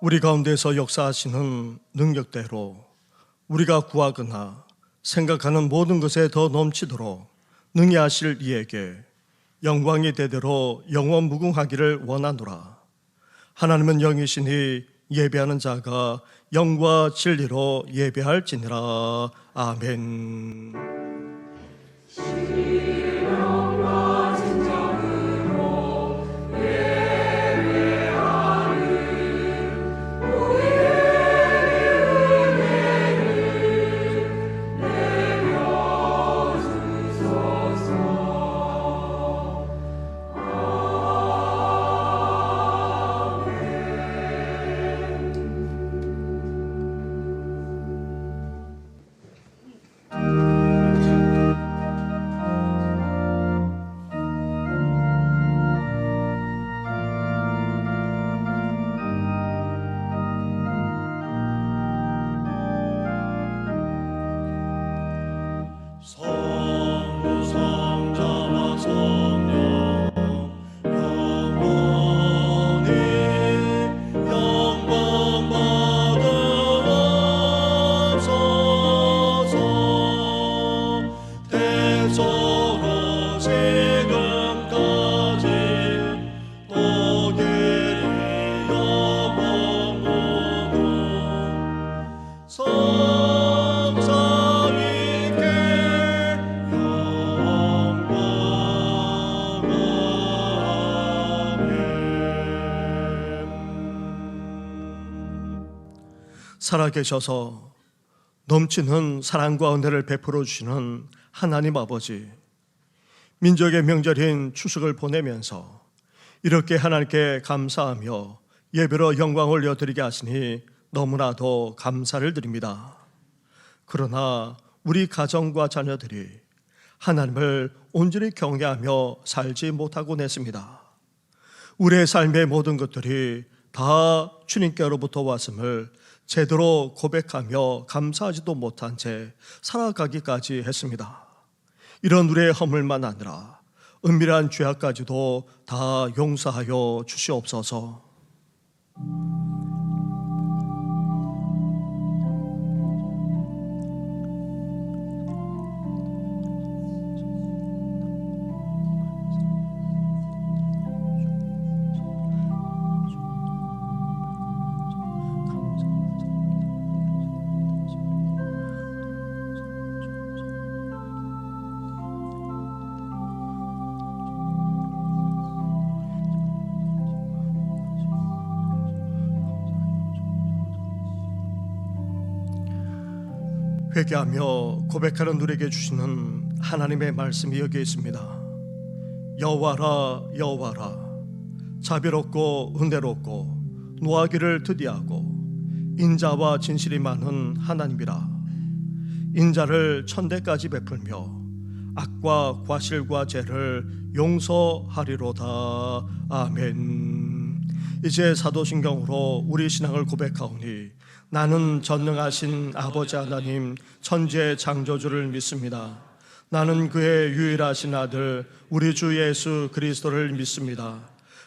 우리 가운데서 역사하시는 능력대로 우리가 구하거나 생각하는 모든 것에 더 넘치도록 능히 하실 이에게 영광이 대대로 영원 무궁하기를 원하노라. 하나님은 영이시니 예배하는 자가 영과 진리로 예배할지니라. 아멘. 살아계셔서 넘치는 사랑과 은혜를 베풀어 주시는 하나님 아버지, 민족의 명절인 추석을 보내면서 이렇게 하나님께 감사하며 예배로 영광을 올려드리게 하시니 너무나도 감사를 드립니다. 그러나 우리 가정과 자녀들이 하나님을 온전히 경외하며 살지 못하고 냈습니다. 우리의 삶의 모든 것들이 다 주님께로부터 왔음을 제대로 고백하며 감사하지도 못한 채 살아가기까지 했습니다. 이런 우리의 허물만 아니라 은밀한 죄악까지도 다 용서하여 주시옵소서. 회개하며 고백하는 누리에게 주시는 하나님의 말씀이 여기에 있습니다. 여호와라 여호와라, 자비롭고 은혜롭고 노하기를 드디하고 인자와 진실이 많은 하나님이라. 인자를 천대까지 베풀며 악과 과실과 죄를 용서하리로다. 아멘. 이제 사도신경으로 우리 신앙을 고백하오니 나는 전능하신 아버지 하나님 천지의 창조주를 믿습니다. 나는 그의 유일하신 아들 우리 주 예수 그리스도를 믿습니다.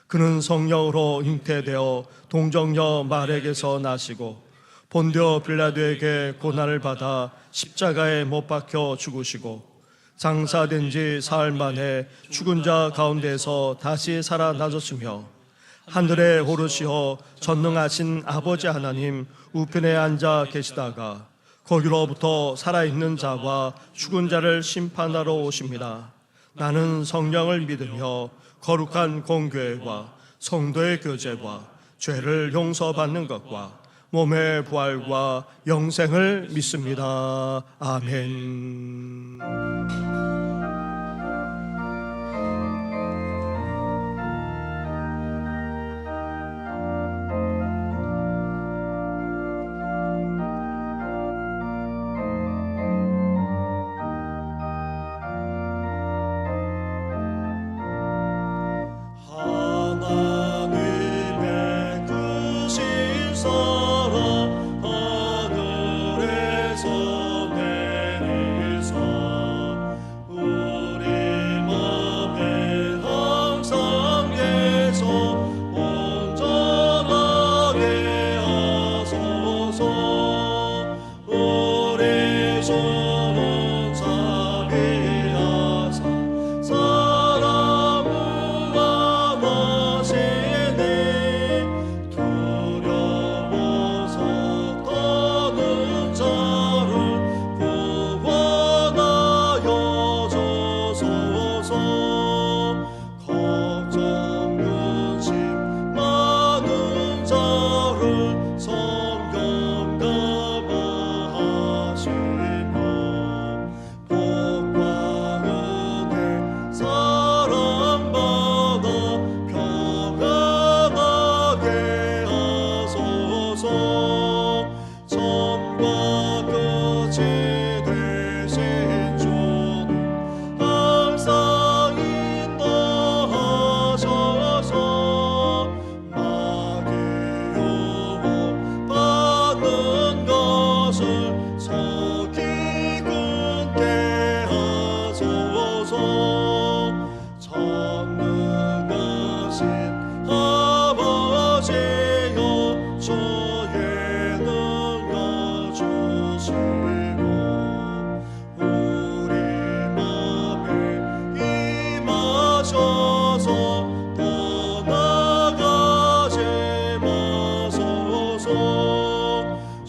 그는 성령으로 잉태되어 동정녀 마리아에게서 나시고 본디오 빌라도에게 고난을 받아 십자가에 못 박혀 죽으시고 장사된 지 사흘 만에 죽은 자 가운데서 다시 살아나셨으며 하늘에 오르시어 전능하신 아버지 하나님 우편에 앉아 계시다가 거기로부터 살아있는 자와 죽은 자를 심판하러 오십니다. 나는 성령을 믿으며 거룩한 공교회와 성도의 교제와 죄를 용서받는 것과 몸의 부활과 영생을 믿습니다. 아멘.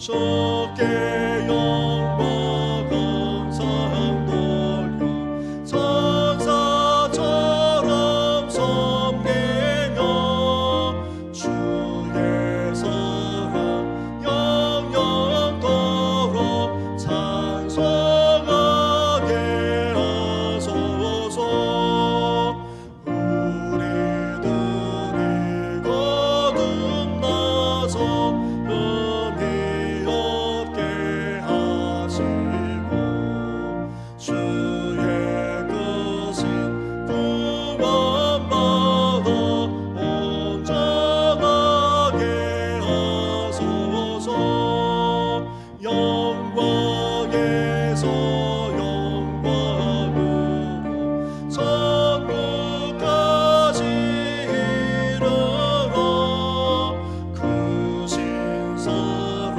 주께 영광 감상 돌려 천사처럼 섬기며 주의 사랑 영영토록 찬송하게 하소서. 우리들이 거듭나서 은혜 얻게 하시고 주의 뜻은 구원받아 온전하게 하소서. 영광에서 영광으로 천국까지 이르러 그 신사랑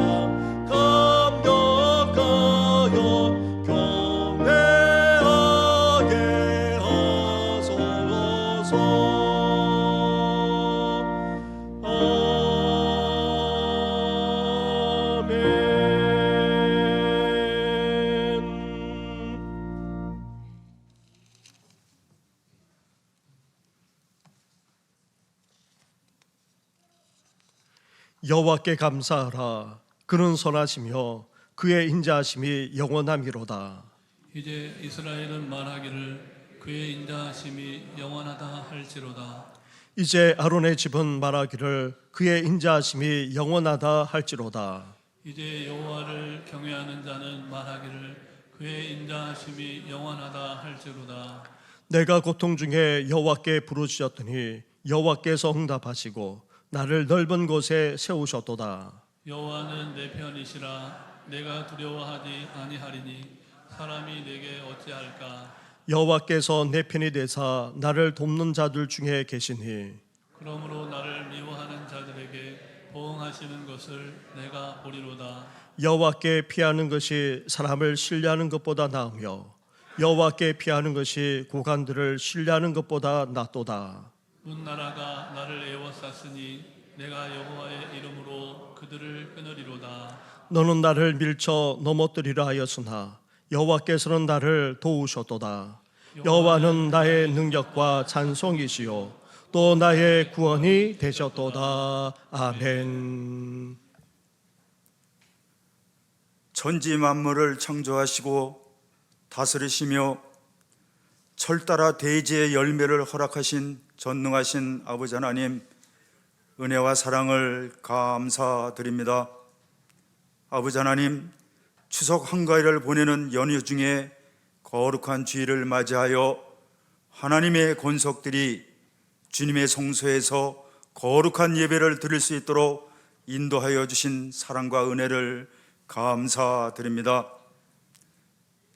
감격하여 경배하게 하소서. 아멘. 여호와께 감사하라. 그는 선하시며 그의 인자하심이 영원함이로다. 이제 이스라엘은 말하기를 그의 인자하심이 영원하다 할지로다. 이제 아론의 집은 말하기를 그의 인자하심이 영원하다 할지로다. 이제 여호와를 경외하는 자는 말하기를 그의 인자하심이 영원하다 할지로다. 내가 고통 중에 여호와께 부르짖었더니 여호와께서 응답하시고 나를 넓은 곳에 세우셨도다. 여호와는 내 편이시라. 내가 두려워하지 아니하리니 사람이 내게 어찌할까. 여호와께서 내 편이 되사 나를 돕는 자들 중에 계시니 그러므로 나를 미워하는 자들에게 보응하시는 것을 내가 보리로다. 여호와께 피하는 것이 사람을 신뢰하는 것보다 나으며 여호와께 피하는 것이 고관들을 신뢰하는 것보다 낫도다. 문 나라가 나를 애워쌌으니 내가 여호와의 이름으로 그들을 끊으리로다. 너는 나를 밀쳐 넘어뜨리라 하였으나 여호와께서는 나를 도우셨도다. 여호와는 나의 능력과 찬송이시요 또 나의 구원이 되셨도다. 아멘. 천지 만물을 창조하시고 다스리시며 철따라 대지의 열매를 허락하신 전능하신 아버지 하나님, 은혜와 사랑을 감사드립니다. 아버지 하나님, 추석 한가위를 보내는 연휴 중에 거룩한 주일을 맞이하여 하나님의 권속들이 주님의 성소에서 거룩한 예배를 드릴 수 있도록 인도하여 주신 사랑과 은혜를 감사드립니다.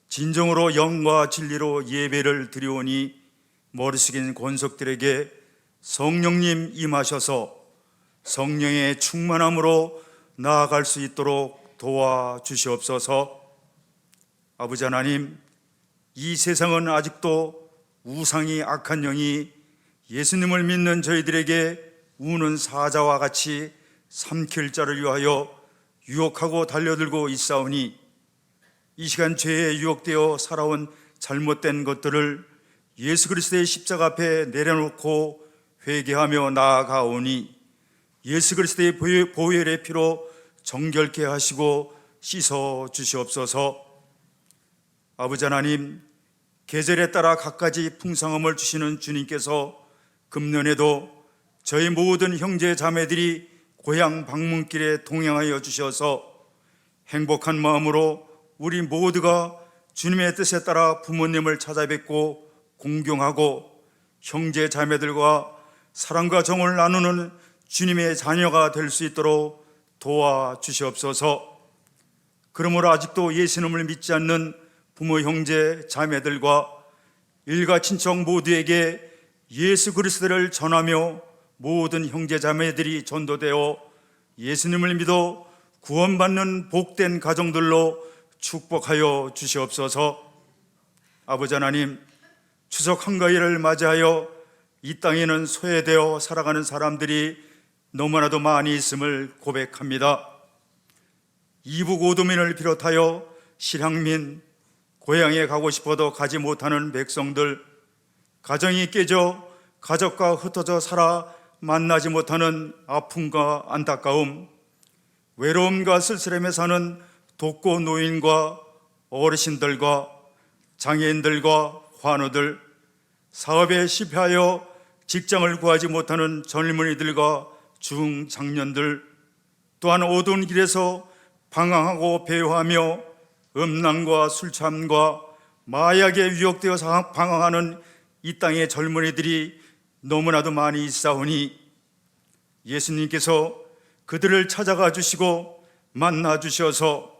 진정으로 영과 진리로 예배를 드리오니 머리 숙인 권속들에게 성령님 임하셔서 성령의 충만함으로 나아갈 수 있도록 도와주시옵소서. 아버지 하나님, 이 세상은 아직도 우상이 악한 영이 예수님을 믿는 저희들에게 우는 사자와 같이 삼킬 자를 위하여 유혹하고 달려들고 있사오니 이 시간 죄에 유혹되어 살아온 잘못된 것들을 예수 그리스도의 십자가 앞에 내려놓고 회개하며 나아가오니 예수 그리스도의 보혈의 피로 정결케 하시고 씻어 주시옵소서. 아버지 하나님, 계절에 따라 갖가지 풍성함을 주시는 주님께서 금년에도 저희 모든 형제 자매들이 고향 방문길에 동행하여 주셔서 행복한 마음으로 우리 모두가 주님의 뜻에 따라 부모님을 찾아뵙고 공경하고 형제 자매들과 사랑과 정을 나누는 주님의 자녀가 될 수 있도록 도와주시옵소서. 그러므로 아직도 예수님을 믿지 않는 부모 형제 자매들과 일가 친척 모두에게 예수 그리스도를 전하며 모든 형제 자매들이 전도되어 예수님을 믿어 구원받는 복된 가정들로 축복하여 주시옵소서. 아버지 하나님, 추석 한가위를 맞이하여 이 땅에는 소외되어 살아가는 사람들이 너무나도 많이 있음을 고백합니다. 이북 오도민을 비롯하여 실향민, 고향에 가고 싶어도 가지 못하는 백성들, 가정이 깨져 가족과 흩어져 살아 만나지 못하는 아픔과 안타까움, 외로움과 쓸쓸함에 사는 독거 노인과 어르신들과 장애인들과 환우들, 사업에 실패하여 직장을 구하지 못하는 젊은이들과 중장년들, 또한 어두운 길에서 방황하고 배회하며 음란과 술참과 마약에 유혹되어 방황하는 이 땅의 젊은이들이 너무나도 많이 있사오니 예수님께서 그들을 찾아가 주시고 만나 주셔서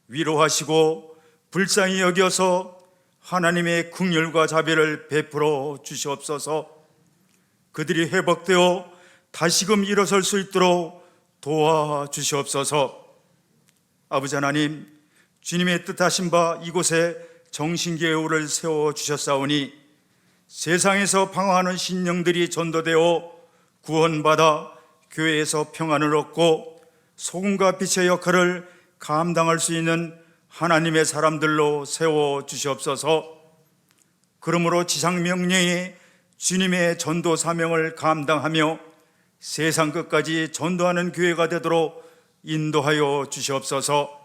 위로하시고 불쌍히 여겨서 하나님의 긍휼과 자비를 베풀어 주시옵소서. 그들이 회복되어 다시금 일어설 수 있도록 도와주시옵소서. 아버지 하나님, 주님의 뜻하신 바 이곳에 정신교회를 세워주셨사오니 세상에서 방황하는 신령들이 전도되어 구원받아 교회에서 평안을 얻고 소금과 빛의 역할을 감당할 수 있는 하나님의 사람들로 세워주시옵소서. 그러므로 지상명령이 주님의 전도 사명을 감당하며 세상 끝까지 전도하는 교회가 되도록 인도하여 주시옵소서.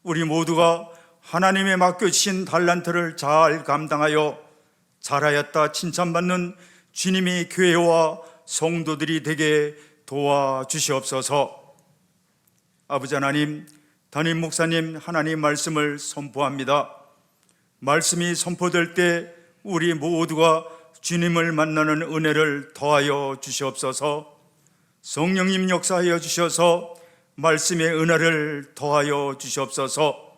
우리 모두가 하나님의 맡겨주신 달란트를 잘 감당하여 잘하였다 칭찬받는 주님의 교회와 성도들이 되게 도와주시옵소서. 아버지 하나님, 담임 목사님 하나님 말씀을 선포합니다. 말씀이 선포될 때 우리 모두가 주님을 만나는 은혜를 더하여 주시옵소서. 성령님 역사하여 주셔서 말씀의 은혜를 더하여 주시옵소서.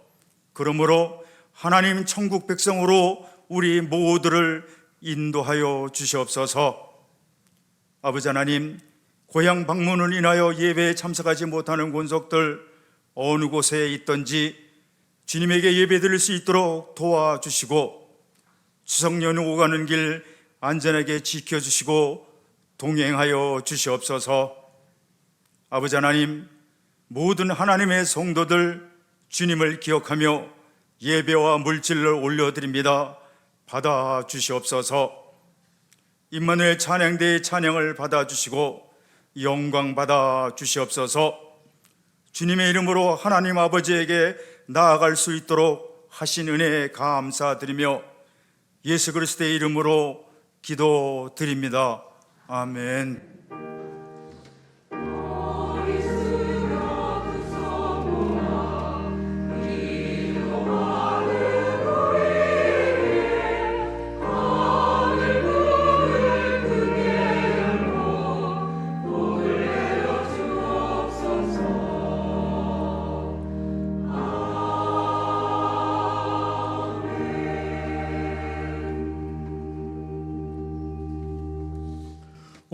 그러므로 하나님 천국 백성으로 우리 모두를 인도하여 주시옵소서. 아버지 하나님, 고향 방문을 인하여 예배에 참석하지 못하는 권속들 어느 곳에 있든지 주님에게 예배드릴 수 있도록 도와주시고 추석 연휴 오가는 길 안전하게 지켜주시고 동행하여 주시옵소서. 아버지 하나님, 모든 하나님의 성도들 주님을 기억하며 예배와 물질을 올려드립니다. 받아 주시옵소서. 임마누엘 찬양대의 찬양을 받아 주시고 영광 받아 주시옵소서. 주님의 이름으로 하나님 아버지에게 나아갈 수 있도록 하신 은혜에 감사드리며 예수 그리스도의 이름으로 기도드립니다. 아멘.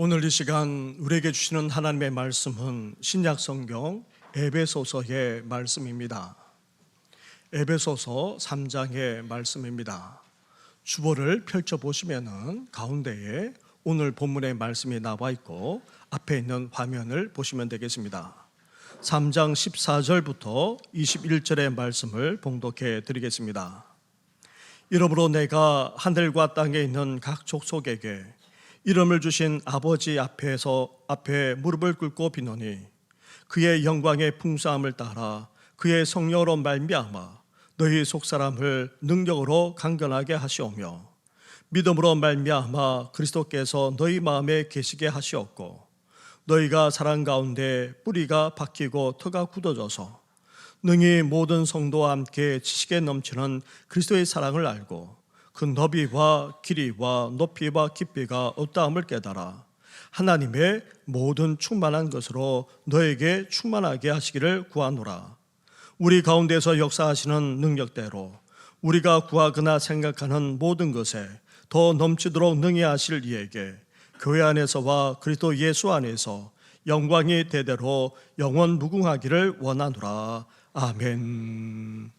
오늘 이 시간 우리에게 주시는 하나님의 말씀은 신약성경 에베소서의 말씀입니다. 에베소서 3장의 말씀입니다. 주보를 펼쳐보시면 가운데에 오늘 본문의 말씀이 나와 있고 앞에 있는 화면을 보시면 되겠습니다. 3장 14절부터 21절의 말씀을 봉독해 드리겠습니다. 이러므로 내가 하늘과 땅에 있는 각 족속에게 이름을 주신 아버지 앞에 무릎을 꿇고 비노니 그의 영광의 풍성함을 따라 그의 성령으로 말미암아 너희 속사람을 능력으로 강건하게 하시오며 믿음으로 말미암아 그리스도께서 너희 마음에 계시게 하시었고 너희가 사랑 가운데 뿌리가 박히고 터가 굳어져서 능히 모든 성도와 함께 지식에 넘치는 그리스도의 사랑을 알고 그 너비와 길이와 높이와 깊이가 어떠함을 깨달아 하나님의 모든 충만한 것으로 너에게 충만하게 하시기를 구하노라. 우리 가운데서 역사하시는 능력대로 우리가 구하거나 생각하는 모든 것에 더 넘치도록 능히 하실 이에게 교회 안에서와 그리스도 예수 안에서 영광이 대대로 영원 무궁하기를 원하노라. 아멘.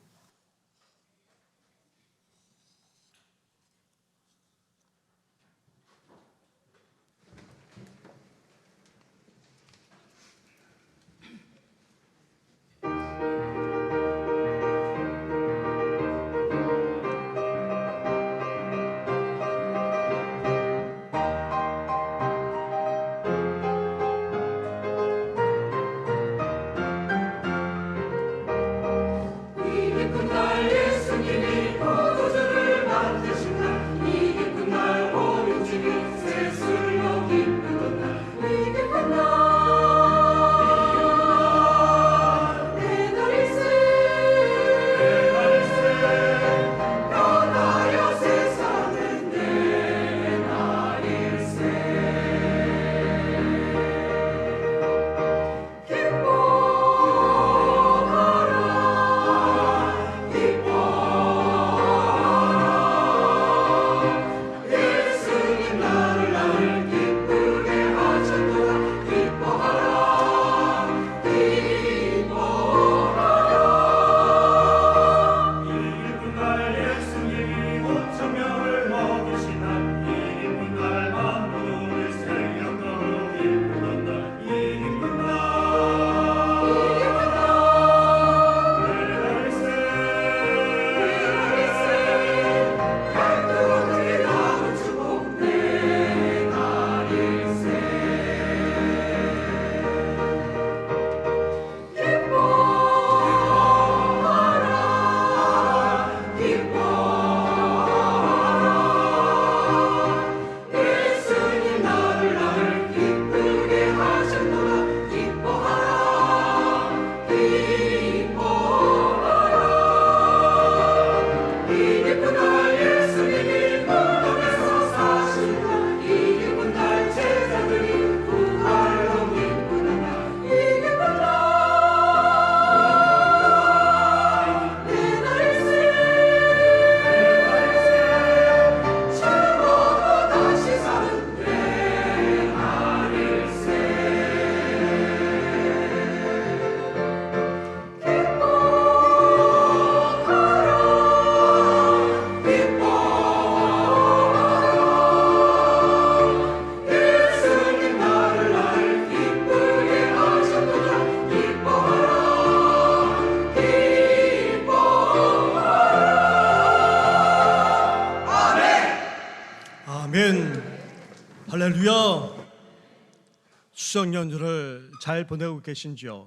추석 연휴를 잘 보내고 계신지요?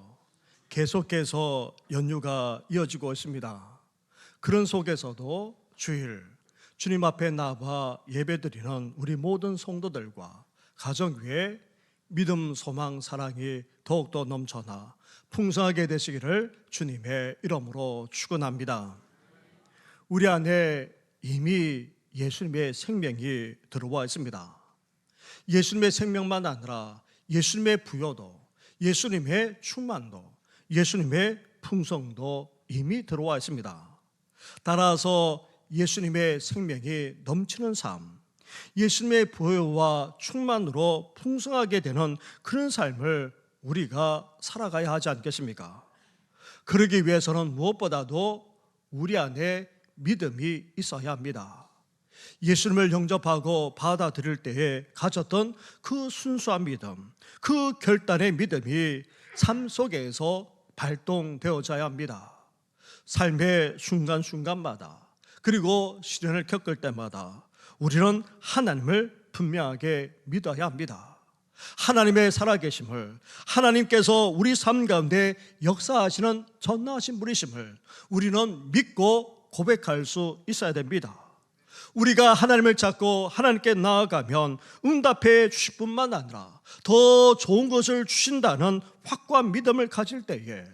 계속해서 연휴가 이어지고 있습니다. 그런 속에서도 주일 주님 앞에 나와 예배드리는 우리 모든 성도들과 가정 위에 믿음, 소망, 사랑이 더욱더 넘쳐나 풍성하게 되시기를 주님의 이름으로 축원합니다. 우리 안에 이미 예수님의 생명이 들어와 있습니다. 예수님의 생명만 아니라 예수님의 부여도, 예수님의 충만도, 예수님의 풍성도 이미 들어와 있습니다. 따라서 예수님의 생명이 넘치는 삶, 예수님의 부여와 충만으로 풍성하게 되는 그런 삶을 우리가 살아가야 하지 않겠습니까? 그러기 위해서는 무엇보다도 우리 안에 믿음이 있어야 합니다. 예수님을 영접하고 받아들일 때에 가졌던 그 순수한 믿음, 그 결단의 믿음이 삶 속에서 발동되어져야 합니다. 삶의 순간순간마다 그리고 시련을 겪을 때마다 우리는 하나님을 분명하게 믿어야 합니다. 하나님의 살아계심을, 하나님께서 우리 삶 가운데 역사하시는 전능하신 분이심을 우리는 믿고 고백할 수 있어야 됩니다. 우리가 하나님을 찾고 하나님께 나아가면 응답해 주실 뿐만 아니라 더 좋은 것을 주신다는 확고한 믿음을 가질 때에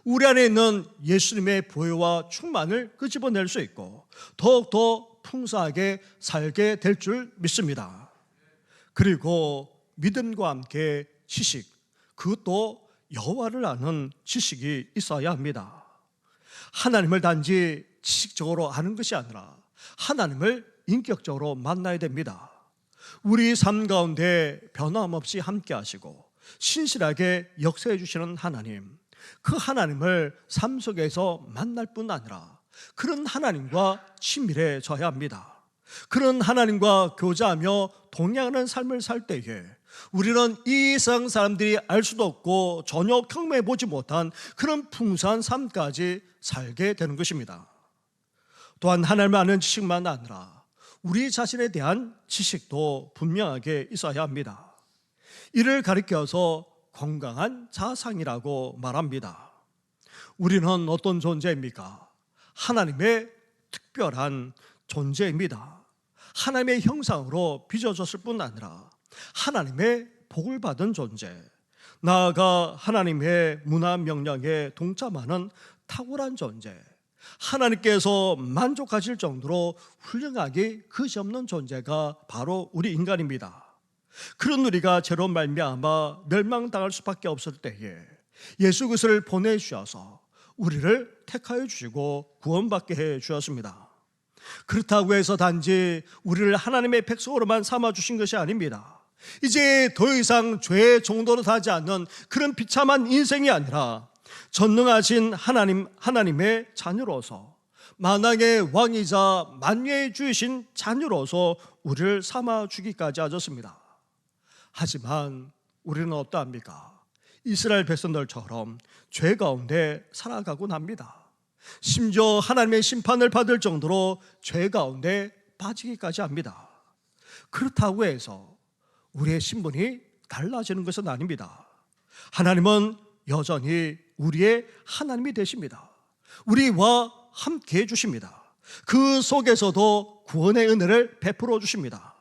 우리 안에 있는 예수님의 보혈과 충만을 끄집어낼 수 있고 더욱더 풍성하게 살게 될 줄 믿습니다. 그리고 믿음과 함께 지식, 그것도 여호와를 아는 지식이 있어야 합니다. 하나님을 단지 지식적으로 아는 것이 아니라 하나님을 인격적으로 만나야 됩니다. 우리 삶 가운데 변함없이 함께 하시고 신실하게 역사해 주시는 하나님, 그 하나님을 삶 속에서 만날 뿐 아니라 그런 하나님과 친밀해져야 합니다. 그런 하나님과 교제하며 동행하는 삶을 살 때에 우리는 이 세상 사람들이 알 수도 없고 전혀 경험해 보지 못한 그런 풍성한 삶까지 살게 되는 것입니다. 또한 하나님을 아는 지식만 아니라 우리 자신에 대한 지식도 분명하게 있어야 합니다. 이를 가리켜서 건강한 자상이라고 말합니다. 우리는 어떤 존재입니까? 하나님의 특별한 존재입니다. 하나님의 형상으로 빚어졌을 뿐 아니라 하나님의 복을 받은 존재, 나아가 하나님의 문화 명령에 동참하는 탁월한 존재, 하나님께서 만족하실 정도로 훌륭하게 그지없는 존재가 바로 우리 인간입니다. 그런 우리가 죄로 말미암아 멸망당할 수밖에 없을 때에 예수 그리스도를 보내주셔서 우리를 택하여 주시고 구원받게 해 주셨습니다. 그렇다고 해서 단지 우리를 하나님의 백성으로만 삼아주신 것이 아닙니다. 이제 더 이상 죄의 정도로 다지 않는 그런 비참한 인생이 아니라 전능하신 하나님의 자녀로서 만왕의 왕이자 만유의 주이신 자녀로서 우리를 삼아주기까지 하셨습니다. 하지만 우리는 어떠합니까? 이스라엘 백성들처럼 죄 가운데 살아가곤 합니다. 심지어 하나님의 심판을 받을 정도로 죄 가운데 빠지기까지 합니다. 그렇다고 해서 우리의 신분이 달라지는 것은 아닙니다. 하나님은 여전히 우리의 하나님이 되십니다. 우리와 함께 해주십니다. 그 속에서도 구원의 은혜를 베풀어 주십니다.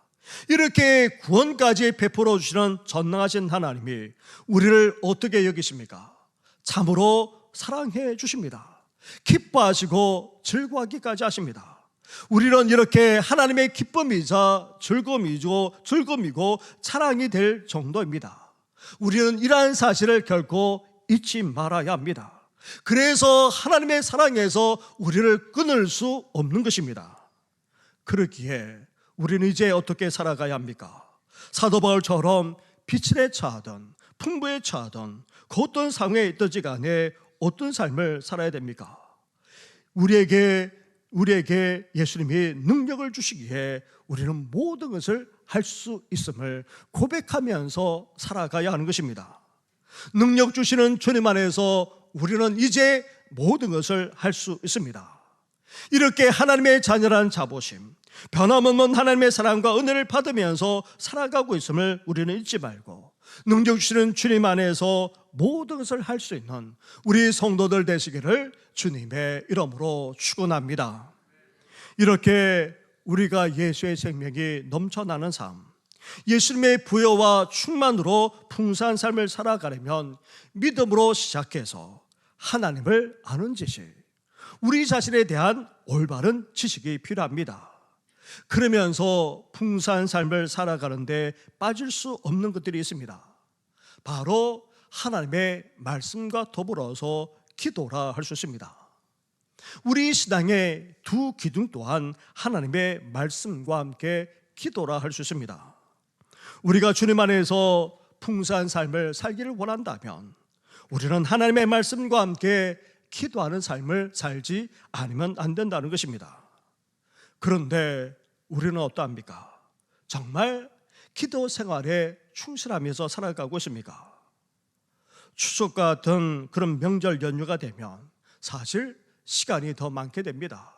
이렇게 구원까지 베풀어 주시는 전능하신 하나님이 우리를 어떻게 여기십니까? 참으로 사랑해 주십니다. 기뻐하시고 즐거워하기까지 하십니다. 우리는 이렇게 하나님의 기쁨이자 즐거움이고 자랑이 될 정도입니다. 우리는 이러한 사실을 결코 잊지 말아야 합니다. 그래서 하나님의 사랑에서 우리를 끊을 수 없는 것입니다. 그렇기에 우리는 이제 어떻게 살아가야 합니까? 사도 바울처럼 빛에 처하든 풍부에 처하든 그 어떤 상황에 있든지 간에 어떤 삶을 살아야 됩니까? 우리에게 예수님이 능력을 주시기에 우리는 모든 것을 할 수 있음을 고백하면서 살아가야 하는 것입니다. 능력 주시는 주님 안에서 우리는 이제 모든 것을 할 수 있습니다. 이렇게 하나님의 자녀라는 자부심, 변함없는 하나님의 사랑과 은혜를 받으면서 살아가고 있음을 우리는 잊지 말고 능력 주시는 주님 안에서 모든 것을 할 수 있는 우리 성도들 되시기를 주님의 이름으로 축원합니다. 이렇게 우리가 예수의 생명이 넘쳐나는 삶, 예수님의 부여와 충만으로 풍성한 삶을 살아가려면 믿음으로 시작해서 하나님을 아는 지식, 우리 자신에 대한 올바른 지식이 필요합니다. 그러면서 풍성한 삶을 살아가는데 빠질 수 없는 것들이 있습니다. 바로 하나님의 말씀과 더불어서 기도라 할 수 있습니다. 우리 신앙의 두 기둥 또한 하나님의 말씀과 함께 기도라 할 수 있습니다. 우리가 주님 안에서 풍성한 삶을 살기를 원한다면 우리는 하나님의 말씀과 함께 기도하는 삶을 살지 않으면 안 된다는 것입니다. 그런데 우리는 어떠합니까? 정말 기도 생활에 충실하면서 살아가고 있습니까? 추석 같은 그런 명절 연휴가 되면 사실 시간이 더 많게 됩니다.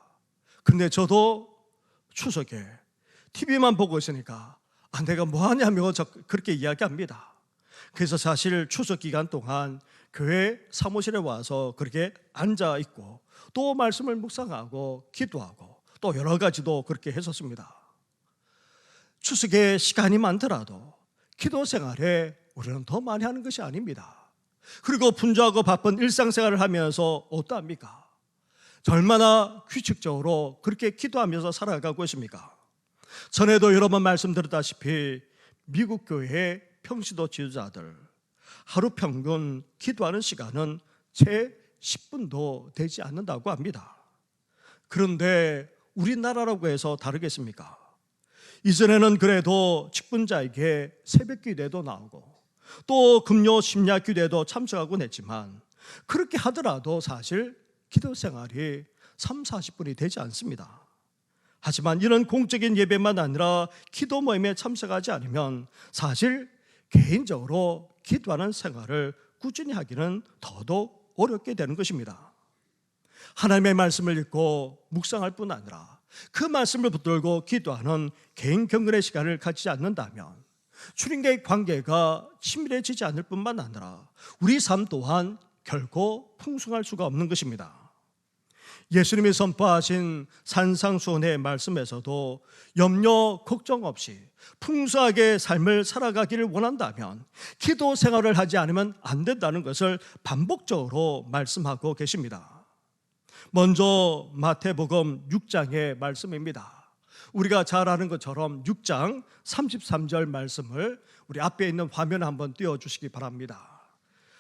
근데 저도 추석에 TV만 보고 있으니까 내가 뭐 하냐며 그렇게 이야기합니다. 그래서 사실 추석 기간 동안 교회 사무실에 와서 그렇게 앉아 있고 또 말씀을 묵상하고 기도하고 또 여러 가지도 그렇게 했었습니다. 추석에 시간이 많더라도 기도 생활에 우리는 더 많이 하는 것이 아닙니다. 그리고 분주하고 바쁜 일상생활을 하면서 어떠합니까? 얼마나 규칙적으로 그렇게 기도하면서 살아가고 있습니까? 전에도 여러 번 말씀드렸다시피 미국 교회의 평시도 지도자들 하루 평균 기도하는 시간은 채 10분도 되지 않는다고 합니다. 그런데 우리나라라고 해서 다르겠습니까? 이전에는 그래도 직분자에게 새벽 기도회도 나오고 또 금요 심야 기도회도 참석하곤 했지만 그렇게 하더라도 사실 기도 생활이 30-40분이 되지 않습니다. 하지만 이런 공적인 예배만 아니라 기도 모임에 참석하지 않으면 사실 개인적으로 기도하는 생활을 꾸준히 하기는 더더욱 어렵게 되는 것입니다. 하나님의 말씀을 읽고 묵상할 뿐 아니라 그 말씀을 붙들고 기도하는 개인 경건의 시간을 갖지 않는다면 주님과의 관계가 친밀해지지 않을 뿐만 아니라 우리 삶 또한 결코 풍성할 수가 없는 것입니다. 예수님이 선포하신 산상수훈의 말씀에서도 염려 걱정 없이 풍성하게 삶을 살아가기를 원한다면 기도 생활을 하지 않으면 안 된다는 것을 반복적으로 말씀하고 계십니다. 먼저 마태복음 6장의 말씀입니다. 우리가 잘 아는 것처럼 6장 33절 말씀을 우리 앞에 있는 화면에 한번 띄워주시기 바랍니다.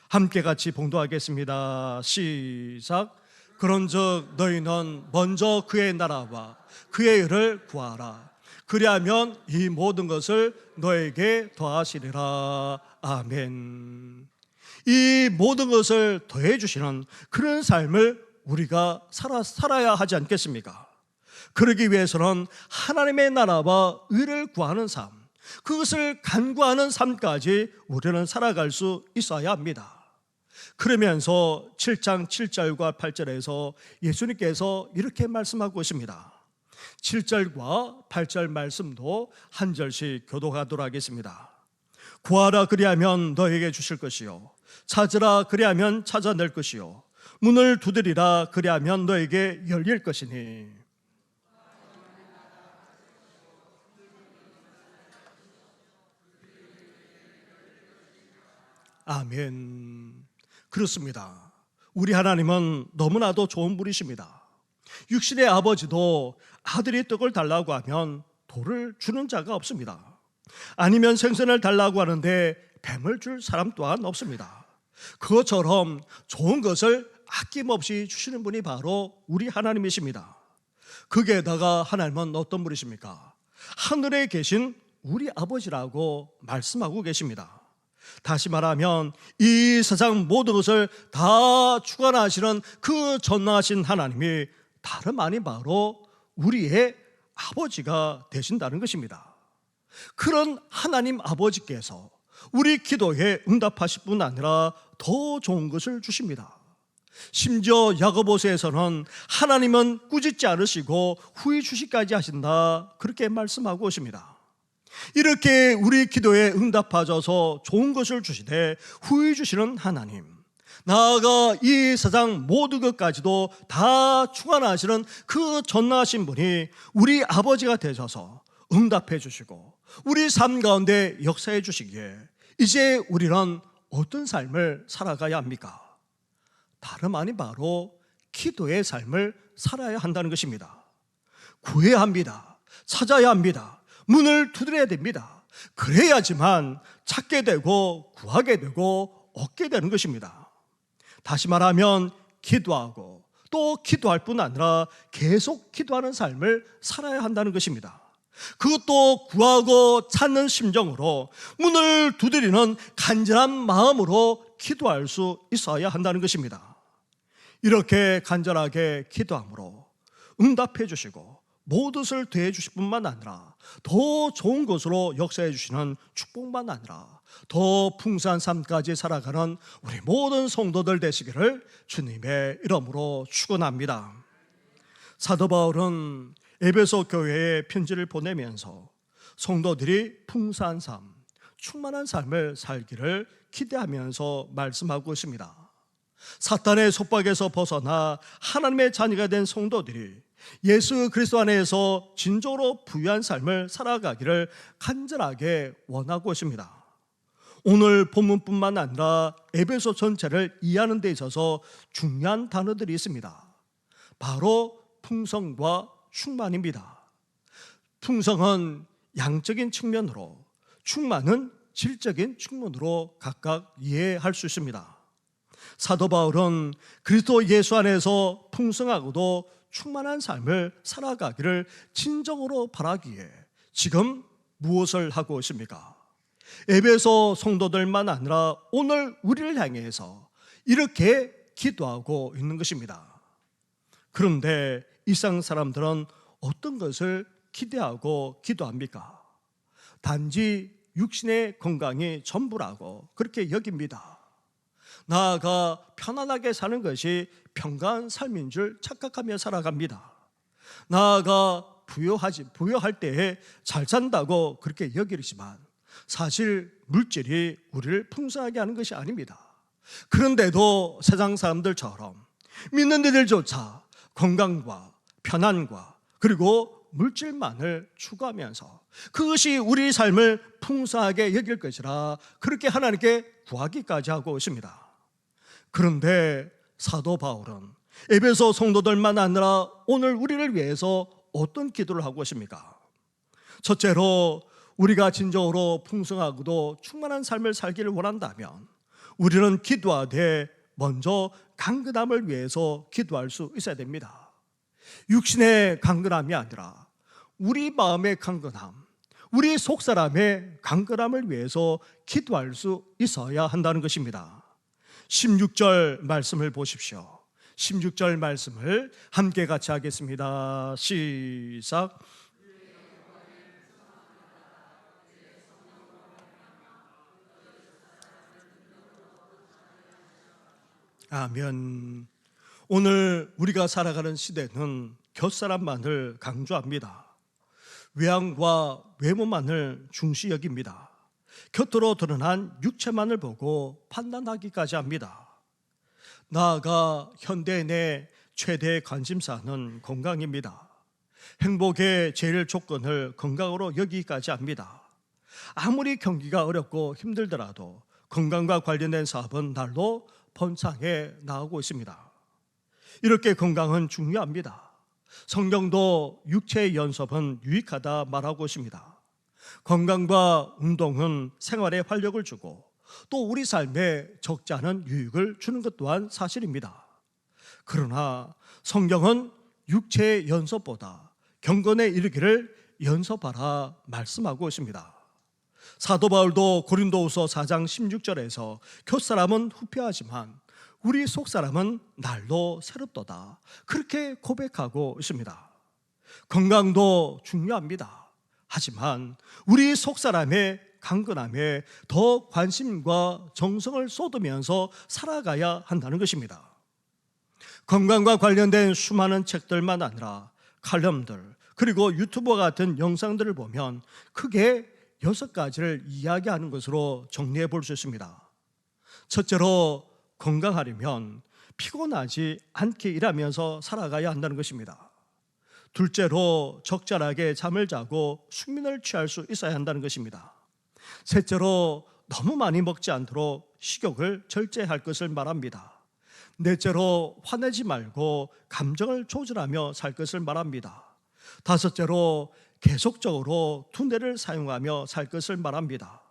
함께 같이 봉독하겠습니다. 시작. 그런즉 너희는 먼저 그의 나라와 그의 의를 구하라. 그리하면 이 모든 것을 너에게 더하시리라. 아멘. 이 모든 것을 더해 주시는 그런 삶을 우리가 살아야 하지 않겠습니까? 그러기 위해서는 하나님의 나라와 의를 구하는 삶, 그것을 간구하는 삶까지 우리는 살아갈 수 있어야 합니다. 그러면서 7장 7절과 8절에서 예수님께서 이렇게 말씀하고 있습니다. 7절과 8절 말씀도 한 절씩 교독하도록 하겠습니다. 구하라 그리하면 너에게 주실 것이요 찾으라 그리하면 찾아낼 것이요 문을 두드리라 그리하면 너에게 열릴 것이니. 아멘. 그렇습니다. 우리 하나님은 너무나도 좋은 분이십니다. 육신의 아버지도 아들이 떡을 달라고 하면 돌을 주는 자가 없습니다. 아니면 생선을 달라고 하는데 뱀을 줄 사람 또한 없습니다. 그것처럼 좋은 것을 아낌없이 주시는 분이 바로 우리 하나님이십니다. 거기에다가 하나님은 어떤 분이십니까? 하늘에 계신 우리 아버지라고 말씀하고 계십니다. 다시 말하면 이 세상 모든 것을 다 주관하시는 그 전능하신 하나님이 다름 아닌 바로 우리의 아버지가 되신다는 것입니다. 그런 하나님 아버지께서 우리 기도에 응답하실 뿐 아니라 더 좋은 것을 주십니다. 심지어 야고보서에서는 하나님은 꾸짖지 않으시고 후히 주시까지 하신다 그렇게 말씀하고 있습니다. 이렇게 우리 기도에 응답하셔서 좋은 것을 주시되 후히 주시는 하나님, 나아가 이 세상 모든 것까지도 다 충만하시는 그 전능하신 분이 우리 아버지가 되셔서 응답해 주시고 우리 삶 가운데 역사해 주시기에 이제 우리는 어떤 삶을 살아가야 합니까? 다름 아닌 바로 기도의 삶을 살아야 한다는 것입니다. 구해야 합니다. 찾아야 합니다. 문을 두드려야 됩니다. 그래야지만 찾게 되고 구하게 되고 얻게 되는 것입니다. 다시 말하면 기도하고 또 기도할 뿐 아니라 계속 기도하는 삶을 살아야 한다는 것입니다. 그것도 구하고 찾는 심정으로 문을 두드리는 간절한 마음으로 기도할 수 있어야 한다는 것입니다. 이렇게 간절하게 기도함으로 응답해 주시고 모든 것을 더해 주실 뿐만 아니라 더 좋은 것으로 역사해 주시는 축복만 아니라 더 풍성한 삶까지 살아가는 우리 모든 성도들 되시기를 주님의 이름으로 축원합니다. 사도 바울은 에베소 교회에 편지를 보내면서 성도들이 풍성한 삶, 충만한 삶을 살기를 기대하면서 말씀하고 있습니다. 사탄의 속박에서 벗어나 하나님의 자녀가 된 성도들이 예수 그리스도 안에서 진정으로 부유한 삶을 살아가기를 간절하게 원하고 있습니다. 오늘 본문뿐만 아니라 에베소 전체를 이해하는 데 있어서 중요한 단어들이 있습니다. 바로 풍성과 충만입니다. 풍성은 양적인 측면으로, 충만은 질적인 측면으로 각각 이해할 수 있습니다. 사도 바울은 그리스도 예수 안에서 풍성하고도 충만한 삶을 살아가기를 진정으로 바라기에 지금 무엇을 하고 있습니까? 에베소 성도들만 아니라 오늘 우리를 향해서 이렇게 기도하고 있는 것입니다. 그런데 이 세상 사람들은 어떤 것을 기대하고 기도합니까? 단지 육신의 건강이 전부라고 그렇게 여깁니다. 나아가 편안하게 사는 것이 평강한 삶인 줄 착각하며 살아갑니다. 나아가 부유할 때에 잘 산다고 그렇게 여기지만 사실 물질이 우리를 풍성하게 하는 것이 아닙니다. 그런데도 세상 사람들처럼 믿는 이들조차 건강과 편안과 그리고 물질만을 추구하면서 그것이 우리 삶을 풍성하게 여길 것이라 그렇게 하나님께 구하기까지 하고 있습니다. 그런데 사도 바울은 에베소 성도들만 아니라 오늘 우리를 위해서 어떤 기도를 하고 있습니까? 첫째로 우리가 진정으로 풍성하고도 충만한 삶을 살기를 원한다면 우리는 기도하되 먼저 강건함을 위해서 기도할 수 있어야 됩니다. 육신의 강건함이 아니라 우리 마음의 강건함, 우리 속사람의 강건함을 위해서 기도할 수 있어야 한다는 것입니다. 16절 말씀을 보십시오. 16절 말씀을 함께 같이 하겠습니다. 시작. 아멘. 오늘 우리가 살아가는 시대는 곁사람만을 강조합니다. 외양과 외모만을 중시 여깁니다. 겉으로 드러난 육체만을 보고 판단하기까지 합니다. 나아가 현대인의 최대 관심사는 건강입니다. 행복의 제일 조건을 건강으로 여기기까지 합니다. 아무리 경기가 어렵고 힘들더라도 건강과 관련된 사업은 날로 번창해 나오고 있습니다. 이렇게 건강은 중요합니다. 성경도 육체의 연습은 유익하다 말하고 있습니다. 건강과 운동은 생활에 활력을 주고 또 우리 삶에 적지 않은 유익을 주는 것 또한 사실입니다. 그러나 성경은 육체의 연습보다 경건에 이르기를 연습하라 말씀하고 있습니다. 사도 바울도 고린도후서 4장 16절에서 겉사람은 후패하지만 우리 속사람은 날로 새롭도다 그렇게 고백하고 있습니다. 건강도 중요합니다. 하지만 우리 속사람의 강건함에 더 관심과 정성을 쏟으면서 살아가야 한다는 것입니다. 건강과 관련된 수많은 책들만 아니라 칼럼들 그리고 유튜버 같은 영상들을 보면 크게 6가지를 이야기하는 것으로 정리해 볼 수 있습니다. 첫째로, 건강하려면 피곤하지 않게 일하면서 살아가야 한다는 것입니다. 둘째로, 적절하게 잠을 자고 숙면을 취할 수 있어야 한다는 것입니다. 셋째로, 너무 많이 먹지 않도록 식욕을 절제할 것을 말합니다. 넷째로, 화내지 말고 감정을 조절하며 살 것을 말합니다. 다섯째로, 계속적으로 두뇌를 사용하며 살 것을 말합니다.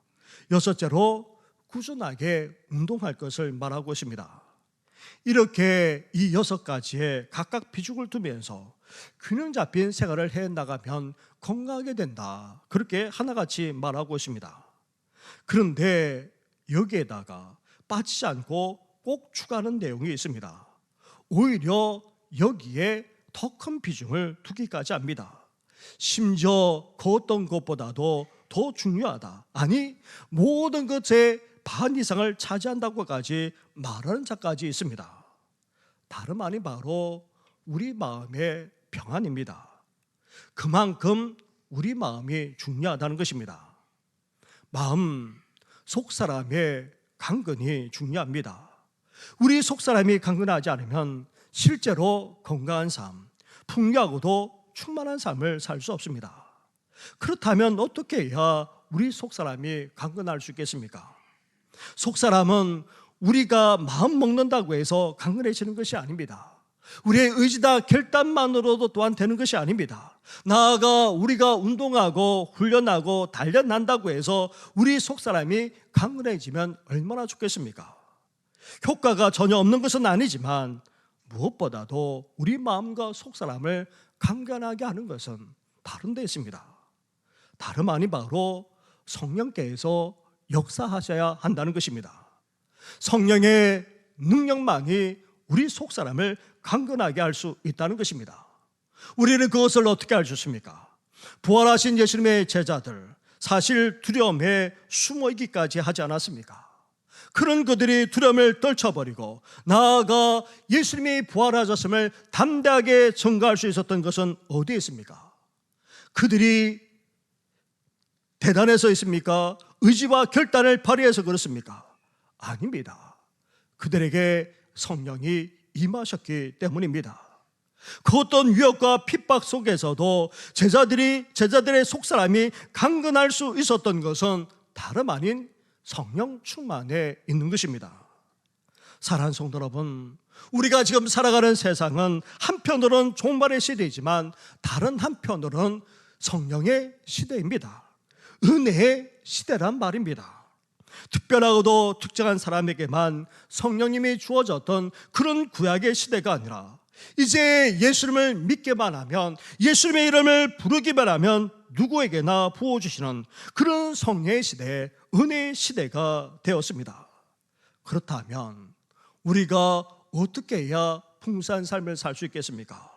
여섯째로, 꾸준하게 운동할 것을 말하고 있습니다. 이렇게 이 6가지에 각각 비중을 두면서 균형 잡힌 생활을 해 나가면 건강하게 된다, 그렇게 하나같이 말하고 있습니다. 그런데 여기에다가 빠지지 않고 꼭 추가하는 내용이 있습니다. 오히려 여기에 더 큰 비중을 두기까지 합니다. 심지어 그 어떤 것보다도 더 중요하다, 아니 모든 것의 반 이상을 차지한다고까지 말하는 자까지 있습니다. 다름 아닌 바로 우리 마음의 평안입니다. 그만큼 우리 마음이 중요하다는 것입니다. 마음, 속사람의 강건이 중요합니다. 우리 속사람이 강건하지 않으면 실제로 건강한 삶, 풍요하고도 충만한 삶을 살 수 없습니다. 그렇다면 어떻게 해야 우리 속사람이 강건할 수 있겠습니까? 속사람은 우리가 마음 먹는다고 해서 강건해지는 것이 아닙니다. 우리의 의지다 결단만으로도 또한 되는 것이 아닙니다. 나아가 우리가 운동하고 훈련하고 단련한다고 해서 우리 속사람이 강건해지면 얼마나 좋겠습니까? 효과가 전혀 없는 것은 아니지만 무엇보다도 우리 마음과 속사람을 강건하게 하는 것은 다른 데 있습니다. 다름 아닌 바로 성령께서 역사하셔야 한다는 것입니다. 성령의 능력만이 우리 속사람을 강건하게 할 수 있다는 것입니다. 우리는 그것을 어떻게 알 수 있습니까? 부활하신 예수님의 제자들, 사실 두려움에 숨어있기까지 하지 않았습니까? 그런 그들이 두려움을 떨쳐버리고 나아가 예수님이 부활하셨음을 담대하게 증거할 수 있었던 것은 어디에 있습니까? 그들이 대단해서 있습니까? 의지와 결단을 발휘해서 그렇습니까? 아닙니다. 그들에게 성령이 임하셨기 때문입니다. 그 어떤 위협과 핍박 속에서도 제자들의 속사람이 강건할 수 있었던 것은 다름 아닌 성령 충만에 있는 것입니다. 사랑하는 성도 여러분, 우리가 지금 살아가는 세상은 한편으로는 종말의 시대이지만 다른 한편으로는 성령의 시대입니다. 은혜의 시대란 말입니다. 특별하고도 특정한 사람에게만 성령님이 주어졌던 그런 구약의 시대가 아니라 이제 예수님을 믿기만 하면, 예수님의 이름을 부르기만 하면 누구에게나 부어주시는 그런 성령의 시대, 은혜의 시대가 되었습니다. 그렇다면 우리가 어떻게 해야 풍성한 삶을 살 수 있겠습니까?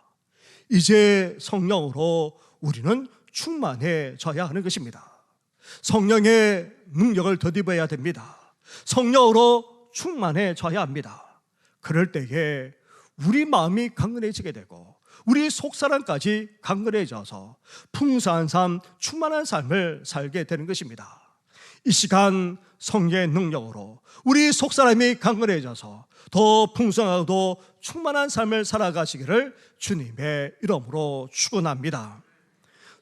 이제 성령으로 우리는 충만해져야 하는 것입니다. 성령의 능력을 덧입어야 됩니다. 성령으로 충만해져야 합니다. 그럴 때에 우리 마음이 강건해지게 되고 우리 속사람까지 강건해져서 풍성한 삶, 충만한 삶을 살게 되는 것입니다. 이 시간 성령의 능력으로 우리 속사람이 강건해져서 더 풍성하고 충만한 삶을 살아가시기를 주님의 이름으로 축원합니다.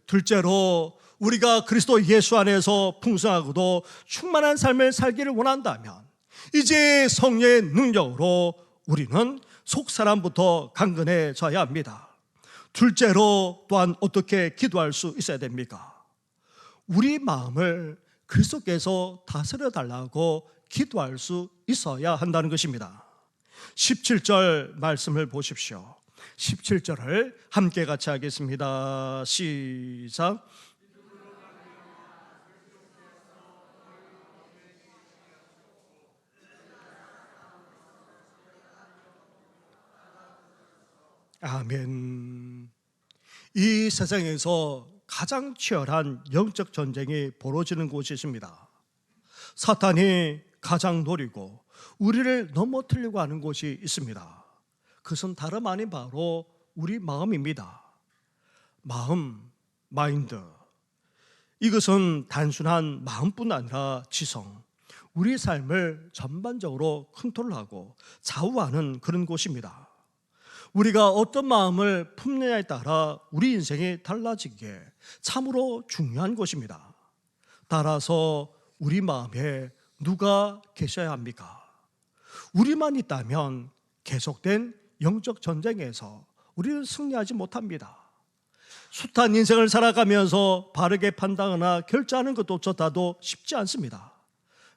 둘째로, 우리가 그리스도 예수 안에서 풍성하고도 충만한 삶을 살기를 원한다면 이제 성령의 능력으로 우리는 속사람부터 강건해져야 합니다. 둘째로, 또한 어떻게 기도할 수 있어야 됩니까? 우리 마음을 그리스도께서 다스려 달라고 기도할 수 있어야 한다는 것입니다. 17절 말씀을 보십시오. 17절을 함께 같이 하겠습니다. 시작. 아멘. 이 세상에서 가장 치열한 영적 전쟁이 벌어지는 곳이 있습니다. 사탄이 가장 노리고 우리를 넘어뜨리려고 하는 곳이 있습니다. 그것은 다름 아닌 바로 우리 마음입니다. 마음, 마인드. 이것은 단순한 마음뿐 아니라 지성, 우리 삶을 전반적으로 컨트롤하고 좌우하는 그런 곳입니다. 우리가 어떤 마음을 품느냐에 따라 우리 인생이 달라지기에 참으로 중요한 곳입니다. 따라서 우리 마음에 누가 계셔야 합니까? 우리만 있다면 계속된 영적 전쟁에서 우리는 승리하지 못합니다. 숱한 인생을 살아가면서 바르게 판단하거나 결정하는 것조차도 쉽지 않습니다.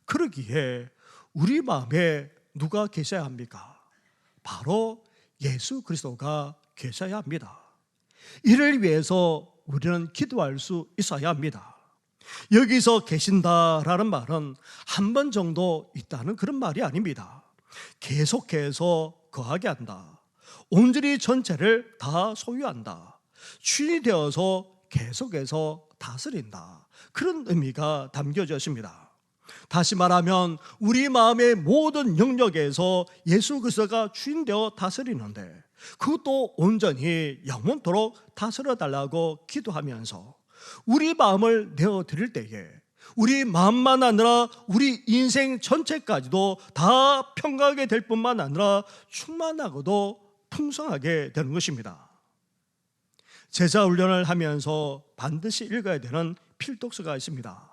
그러기에 우리 마음에 누가 계셔야 합니까? 바로 예수 그리스도가 계셔야 합니다. 이를 위해서 우리는 기도할 수 있어야 합니다. 여기서 계신다라는 말은 한 번 정도 있다는 그런 말이 아닙니다. 계속해서 거하게 한다. 온전히 전체를 다 소유한다. 주인이 되어서 계속해서 다스린다. 그런 의미가 담겨져 있습니다. 다시 말하면 우리 마음의 모든 영역에서 예수 그리스도가 주인 되어 다스리는데, 그것도 온전히 영원토록 다스려 달라고 기도하면서 우리 마음을 내어드릴 때에 우리 마음만 아니라 우리 인생 전체까지도 다 평가하게 될 뿐만 아니라 충만하고도 풍성하게 되는 것입니다. 제자 훈련을 하면서 반드시 읽어야 되는 필독서가 있습니다.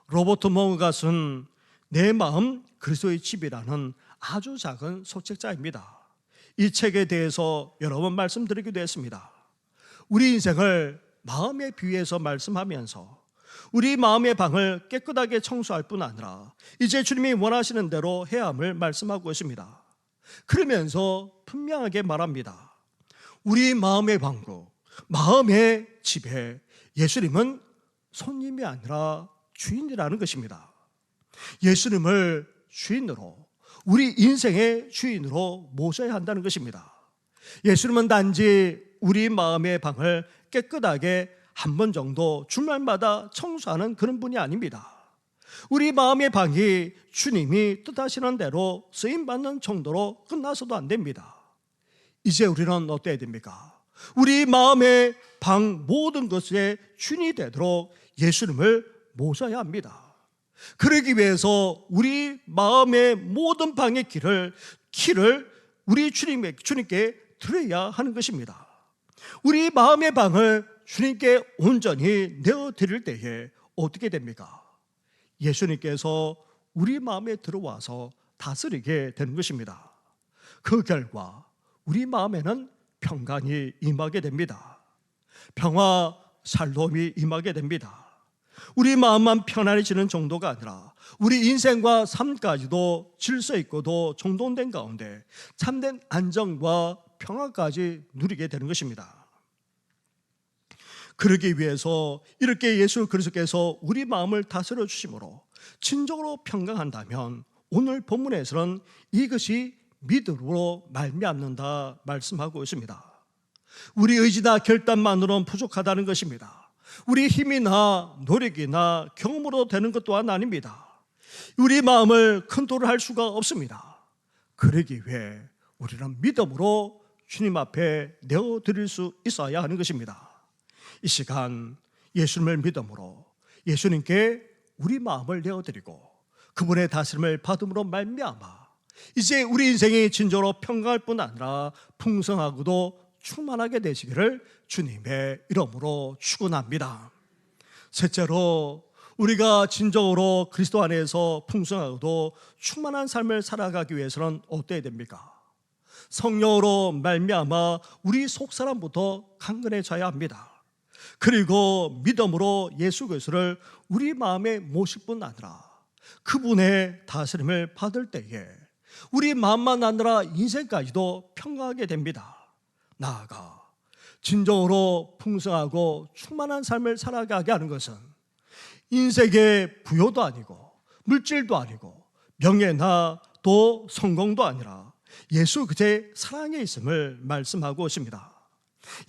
로버트 몽그가 쓴 내 마음 그리스도의 집이라는 아주 작은 소책자입니다. 이 책에 대해서 여러 번 말씀드리기도 했습니다. 우리 인생을 마음에 비유해서 말씀하면서 우리 마음의 방을 깨끗하게 청소할 뿐 아니라 이제 주님이 원하시는 대로 해야 함을 말씀하고 있습니다. 그러면서 분명하게 말합니다. 우리 마음의 방구, 마음의 집에 예수님은 손님이 아니라 주인이라는 것입니다. 예수님을 주인으로, 우리 인생의 주인으로 모셔야 한다는 것입니다. 예수님은 단지 우리 마음의 방을 깨끗하게 한 번 정도 주말마다 청소하는 그런 분이 아닙니다. 우리 마음의 방이 주님이 뜻하시는 대로 쓰임받는 정도로 끝나서도 안 됩니다. 이제 우리는 어때야 됩니까? 우리 마음의 방 모든 것의 주인이 되도록 예수님을 모셔야 합니다. 그러기 위해서 우리 마음의 모든 방의 키를 우리 주님께 드려야 하는 것입니다. 우리 마음의 방을 주님께 온전히 내어드릴 때에 어떻게 됩니까? 예수님께서 우리 마음에 들어와서 다스리게 되는 것입니다. 그 결과 우리 마음에는 평강이 임하게 됩니다. 평화, 샬롬이 임하게 됩니다. 우리 마음만 편안해지는 정도가 아니라 우리 인생과 삶까지도 질서 있고도 정돈된 가운데 참된 안정과 평화까지 누리게 되는 것입니다. 그러기 위해서 이렇게 예수 그리스도께서 우리 마음을 다스려 주심으로 진정으로 평강한다면 오늘 본문에서는 이것이 믿음으로 말미암는다 말씀하고 있습니다. 우리 의지나 결단만으로는 부족하다는 것입니다. 우리 힘이나 노력이나 경험으로 되는 것 또한 아닙니다. 우리 마음을 컨트롤할 수가 없습니다. 그러기 위해 우리는 믿음으로 주님 앞에 내어드릴 수 있어야 하는 것입니다. 이 시간 예수님을 믿음으로 예수님께 우리 마음을 내어드리고 그분의 다스림을 받음으로 말미암아 이제 우리 인생이 진정으로 평강할 뿐 아니라 풍성하고도 충만하게 되시기를 주님의 이름으로 축원합니다. 셋째로 우리가 진정으로 그리스도 안에서 풍성하고도 충만한 삶을 살아가기 위해서는 어때야 됩니까? 성령으로 말미암아 우리 속사람부터 강건해져야 합니다. 그리고 믿음으로 예수 그리스도를 우리 마음에 모실 뿐 아니라 그분의 다스림을 받을 때에 우리 마음만 아니라 인생까지도 평강하게 됩니다. 나아가 진정으로 풍성하고 충만한 삶을 살아가게 하는 것은 인생의 부요도 아니고 물질도 아니고 명예나 또 성공도 아니라 예수 그리스도의 사랑에 있음을 말씀하고 있습니다.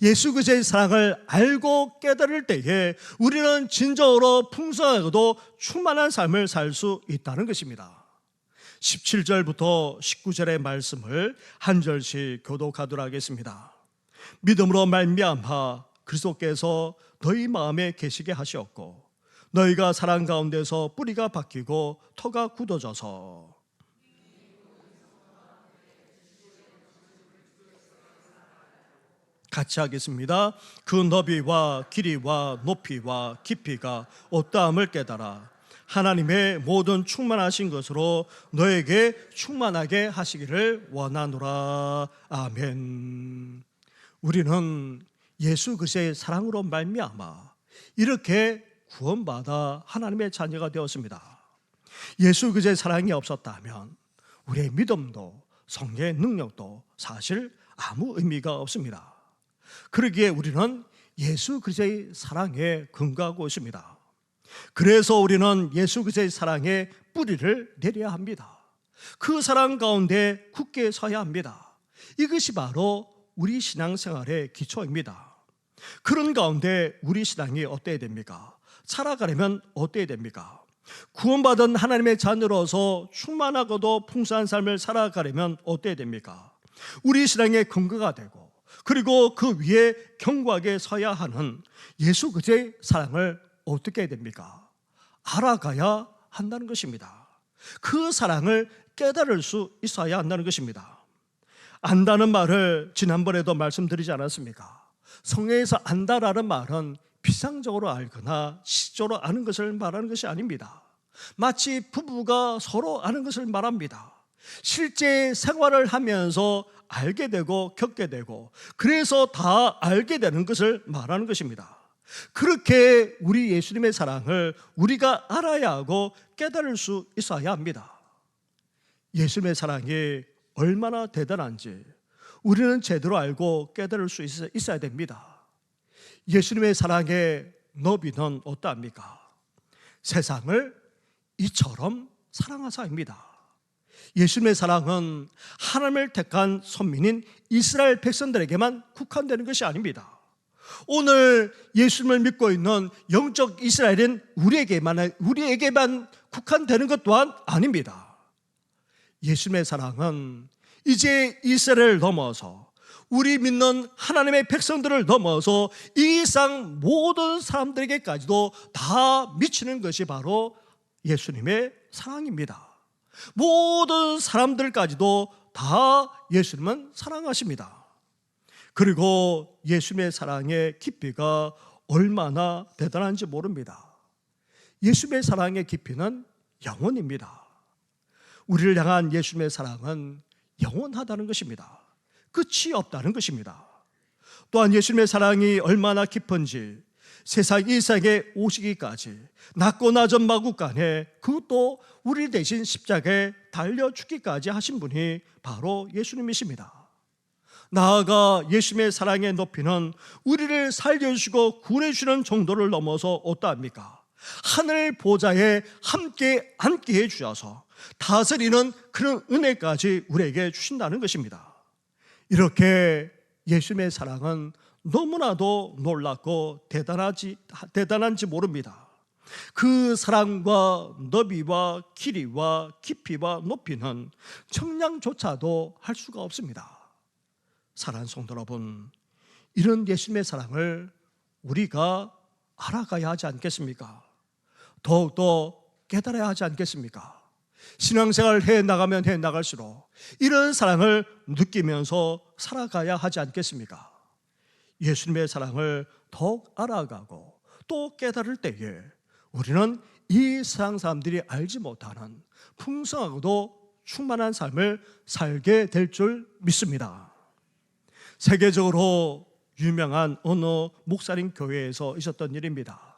예수 그리스도의 사랑을 알고 깨달을 때에 우리는 진정으로 풍성하고도 충만한 삶을 살 수 있다는 것입니다. 17절부터 19절의 말씀을 한 절씩 교독하도록 하겠습니다. 믿음으로 말미암아 그리스도께서 너희 마음에 계시게 하셨고 너희가 사랑 가운데서 뿌리가 바뀌고 터가 굳어져서 같이 하겠습니다. 그 너비와 길이와 높이와 깊이가 어떠함을 깨달아 하나님의 모든 충만하신 것으로 너에게 충만하게 하시기를 원하노라. 아멘. 우리는 예수 그리스도의 사랑으로 말미암아 이렇게 구원받아 하나님의 자녀가 되었습니다. 예수 그리스도의 사랑이 없었다면 우리의 믿음도 성령의 능력도 사실 아무 의미가 없습니다. 그러기에 우리는 예수 그리스도의 사랑에 근거하고 있습니다. 그래서 우리는 예수 그리스도의 사랑에 뿌리를 내려야 합니다. 그 사랑 가운데 굳게 서야 합니다. 이것이 바로 우리 신앙생활의 기초입니다. 그런 가운데 우리 신앙이 어때야 됩니까? 살아가려면 어때야 됩니까? 구원받은 하나님의 자녀로서 충만하고도 풍성한 삶을 살아가려면 어때야 됩니까? 우리 신앙의 근거가 되고 그리고 그 위에 견고하게 서야 하는 예수 그리스도의 사랑을 어떻게 해야 됩니까? 알아가야 한다는 것입니다. 그 사랑을 깨달을 수 있어야 한다는 것입니다. 안다는 말을 지난번에도 말씀드리지 않았습니까? 성경에서 안다라는 말은 비상적으로 알거나 시적으로 아는 것을 말하는 것이 아닙니다. 마치 부부가 서로 아는 것을 말합니다. 실제 생활을 하면서 알게 되고 겪게 되고 그래서 다 알게 되는 것을 말하는 것입니다. 그렇게 우리 예수님의 사랑을 우리가 알아야 하고 깨달을 수 있어야 합니다. 예수님의 사랑이 얼마나 대단한지 우리는 제대로 알고 깨달을 수 있어야 됩니다. 예수님의 사랑의 너비는 어떠합니까? 세상을 이처럼 사랑하사입니다. 예수님의 사랑은 하나님을 택한 선민인 이스라엘 백성들에게만 국한되는 것이 아닙니다. 오늘 예수님을 믿고 있는 영적 이스라엘은 우리에게만 국한되는 것 또한 아닙니다. 예수님의 사랑은 이제 이스라엘을 넘어서 우리 믿는 하나님의 백성들을 넘어서 이 상 모든 사람들에게까지도 다 미치는 것이 바로 예수님의 사랑입니다. 모든 사람들까지도 다 예수님은 사랑하십니다. 그리고 예수님의 사랑의 깊이가 얼마나 대단한지 모릅니다. 예수님의 사랑의 깊이는 영원입니다. 우리를 향한 예수님의 사랑은 영원하다는 것입니다. 끝이 없다는 것입니다. 또한 예수님의 사랑이 얼마나 깊은지 세상 이 세상에 오시기까지 낮고 낮은 마구간에 그것도 우리 대신 십자가에 달려 죽기까지 하신 분이 바로 예수님이십니다. 나아가 예수님의 사랑의 높이는 우리를 살려주시고 구원해주시는 정도를 넘어서 어떠합니까? 하늘 보좌에 함께 앉게 해주셔서 다스리는 그런 은혜까지 우리에게 주신다는 것입니다. 이렇게 예수님의 사랑은 너무나도 놀랍고 대단한지 모릅니다. 그 사랑과 너비와 길이와 깊이와 높이는 청량조차도 할 수가 없습니다. 사랑하는 성도 여러분, 이런 예수님의 사랑을 우리가 알아가야 하지 않겠습니까? 더욱더 깨달아야 하지 않겠습니까? 신앙생활을 해나가면 해나갈수록 이런 사랑을 느끼면서 살아가야 하지 않겠습니까? 예수님의 사랑을 더욱 알아가고 또 깨달을 때에 우리는 이 세상 사람들이 알지 못하는 풍성하고도 충만한 삶을 살게 될 줄 믿습니다. 세계적으로 유명한 어느 목사님 교회에서 있었던 일입니다.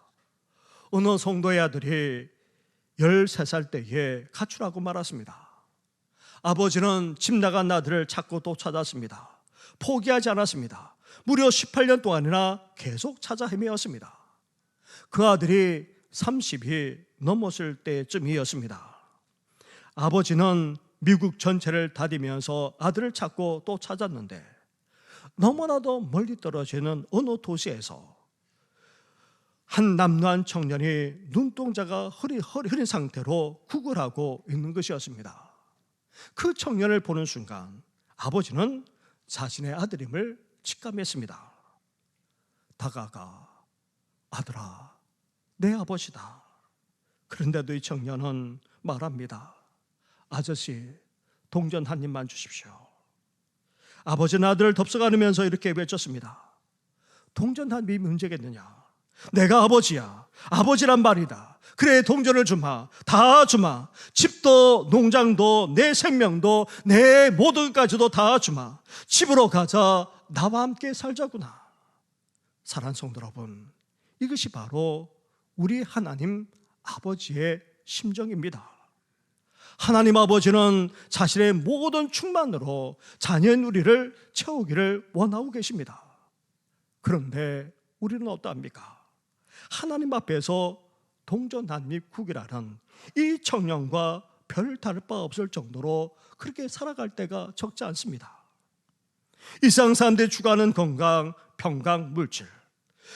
어느 성도의 아들이 13살 때에 가출하고 말았습니다. 아버지는 집 나간 아들을 찾고 또 찾았습니다. 포기하지 않았습니다. 무려 18년 동안이나 계속 찾아 헤매었습니다. 그 아들이 30이 넘었을 때쯤이었습니다. 아버지는 미국 전체를 다니면서 아들을 찾고 또 찾았는데 너무나도 멀리 떨어지는 어느 도시에서 한 남루한 청년이 눈동자가 흐린 상태로 구걸하고 있는 것이었습니다. 그 청년을 보는 순간 아버지는 자신의 아들임을 직감했습니다. 다가가 아들아, 내 아버지다. 그런데도 이 청년은 말합니다. 아저씨, 동전 한 입만 주십시오. 아버지는 아들을 덥석 안으면서 이렇게 외쳤습니다. 동전 한 입이 문제겠느냐? 내가 아버지야. 아버지란 말이다. 그래, 동전을 주마. 다 주마. 집도 농장도 내 생명도 내 모든 것까지도 다 주마. 집으로 가자. 나와 함께 살자구나. 사랑하는 성도 여러분, 이것이 바로 우리 하나님 아버지의 심정입니다. 하나님 아버지는 자신의 모든 충만으로 자녀인 우리를 채우기를 원하고 계십니다. 그런데 우리는 어떠합니까? 하나님 앞에서 동전 한 입 구기라는 이 청년과 별 다를 바 없을 정도로 그렇게 살아갈 때가 적지 않습니다. 이 세상 사람들이 추구하는 건강, 평강, 물질,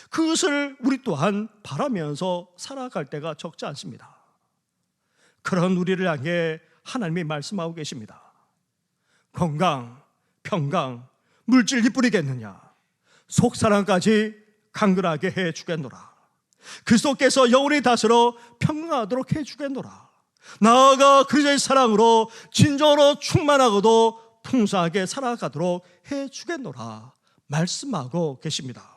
그것을 우리 또한 바라면서 살아갈 때가 적지 않습니다. 그런 우리를 향해 하나님이 말씀하고 계십니다. 건강, 평강, 물질 이뿐이겠느냐? 속사랑까지 강건하게 해주겠노라. 그리스도께서 영원히 다스려 평강하도록 해주겠노라. 나아가 그리스도의 사랑으로 진정으로 충만하고도 풍성하게 살아가도록 해주겠노라 말씀하고 계십니다.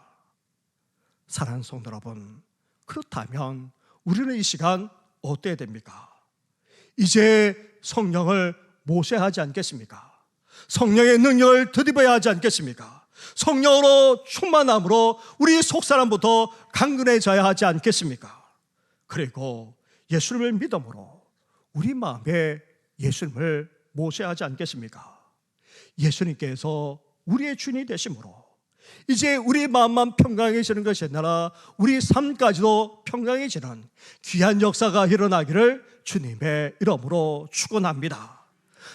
사랑하는 성도 여러분, 그렇다면 우리는 이 시간 어때야 됩니까? 이제 성령을 모셔야 하지 않겠습니까? 성령의 능력을 덧입어야 하지 않겠습니까? 성령으로 충만함으로 우리 속사람부터 강건해져야 하지 않겠습니까? 그리고 예수님을 믿음으로 우리 마음에 예수님을 모셔야 하지 않겠습니까? 예수님께서 우리의 주인이 되심으로 이제 우리 마음만 평강해지는 것이 아니라 우리 삶까지도 평강해지는 귀한 역사가 일어나기를 주님의 이름으로 축원합니다.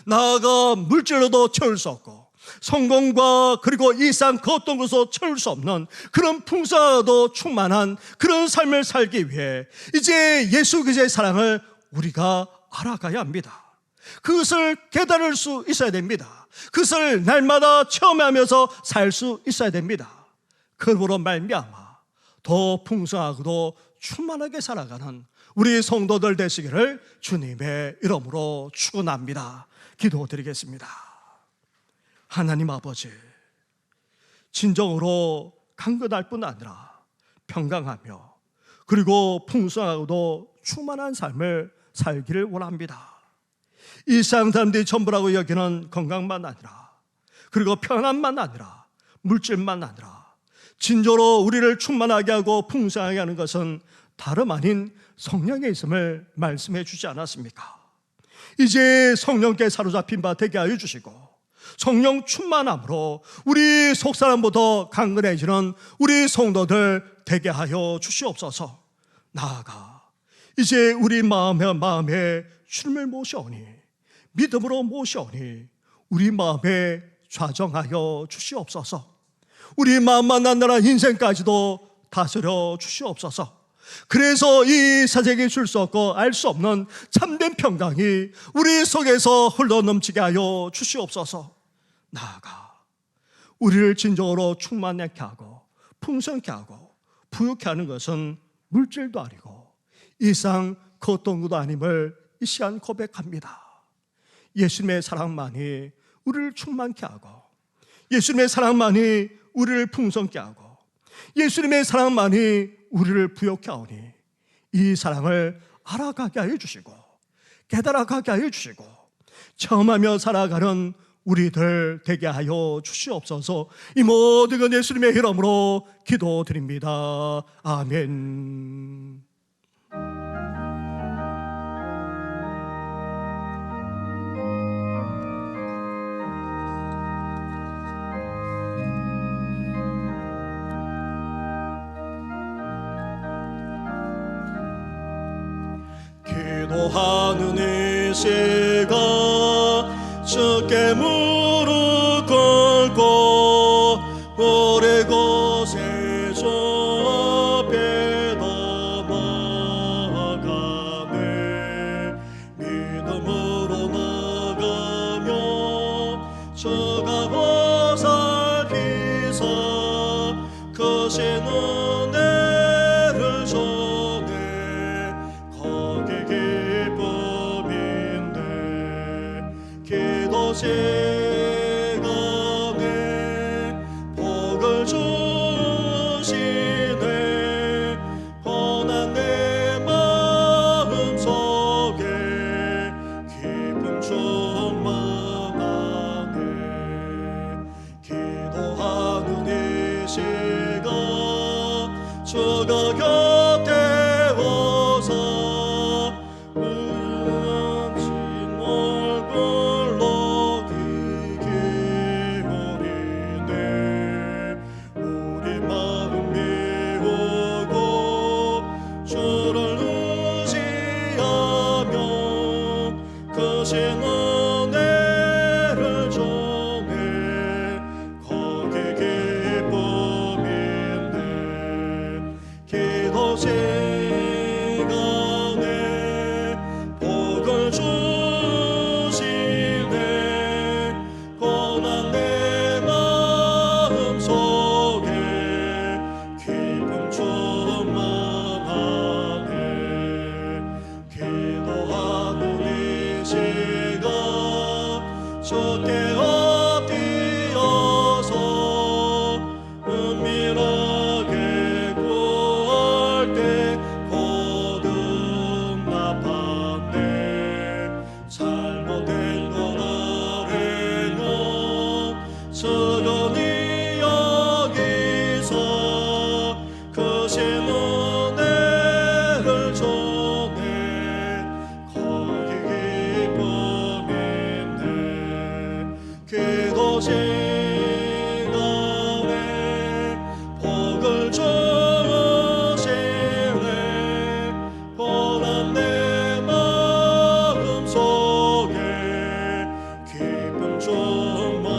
나아가 물질로도 채울 수 없고 성공과 그리고 이 세상 그 어떤 것으로 채울 수 없는 그런 풍성하고 충만한 그런 삶을 살기 위해 이제 예수 그리스도의 사랑을 우리가 알아가야 합니다. 그것을 깨달을 수 있어야 됩니다. 그것을 날마다 체험하면서 살 수 있어야 됩니다. 그러므로 말미암아 더 풍성하고도 충만하게 살아가는 우리 성도들 되시기를 주님의 이름으로 축원합니다. 기도드리겠습니다. 하나님 아버지, 진정으로 강건할 뿐 아니라 평강하며 그리고 풍성하고도 충만한 삶을 살기를 원합니다. 이 세상 사람들이 전부라고 여기는 건강만 아니라 그리고 편안만 아니라 물질만 아니라 진정으로 우리를 충만하게 하고 풍성하게 하는 것은 다름 아닌 성령에 있음을 말씀해 주지 않았습니까? 이제 성령께 사로잡힌 바 되게 하여 주시고 성령 충만함으로 우리 속사람부터 강건해지는 우리 성도들 되게 하여 주시옵소서. 나아가 이제 우리 마음에 주님을 모셔오니 믿음으로 모셔오니 우리 마음에 좌정하여 주시옵소서. 우리 마음만 난다라 인생까지도 다스려 주시옵소서. 그래서 이 세상에 줄 수 없고 알 수 없는 참된 평강이 우리 속에서 흘러넘치게 하여 주시옵소서. 나아가 우리를 진정으로 충만하게 하고 풍성케 하고 부유케 하는 것은 물질도 아니고 이상 그 어떤 것도 아님을 이 시간 고백합니다. 예수님의 사랑만이 우리를 충만케 하고 예수님의 사랑만이 우리를 풍성케 하고 예수님의 사랑만이 우리를 부욕케 하오니 이 사랑을 알아가게 하여 주시고 깨달아가게 하여 주시고 체험하며 살아가는 우리들 되게 하여 주시옵소서. 이 모든 것 예수님의 이름으로 기도드립니다. 아멘. 기도하는 이 시간 주께 무릎 꿇고 오래 곳에 주 앞에 나아가네. 믿음으로 나가며 주가 보살피사 크신 은혜를 주네. 거기 주가 곁에 오서 은진 얼굴로 귀 기울이네. 우리 마음 비우고 주를 의지하며 그 신은 시간에 복을 주시네. 고난 내 마음속에 기쁨 충만하네. 기도하는 이 시간 주께 엎드려서 은밀하게 잘못된 건 아뢰면 서연히 여기서 그 신 은혜를 주네. 거기 기쁨인데 기도 시간에 복을 주시네. 고난 내 마음속에 기쁨 충만하네.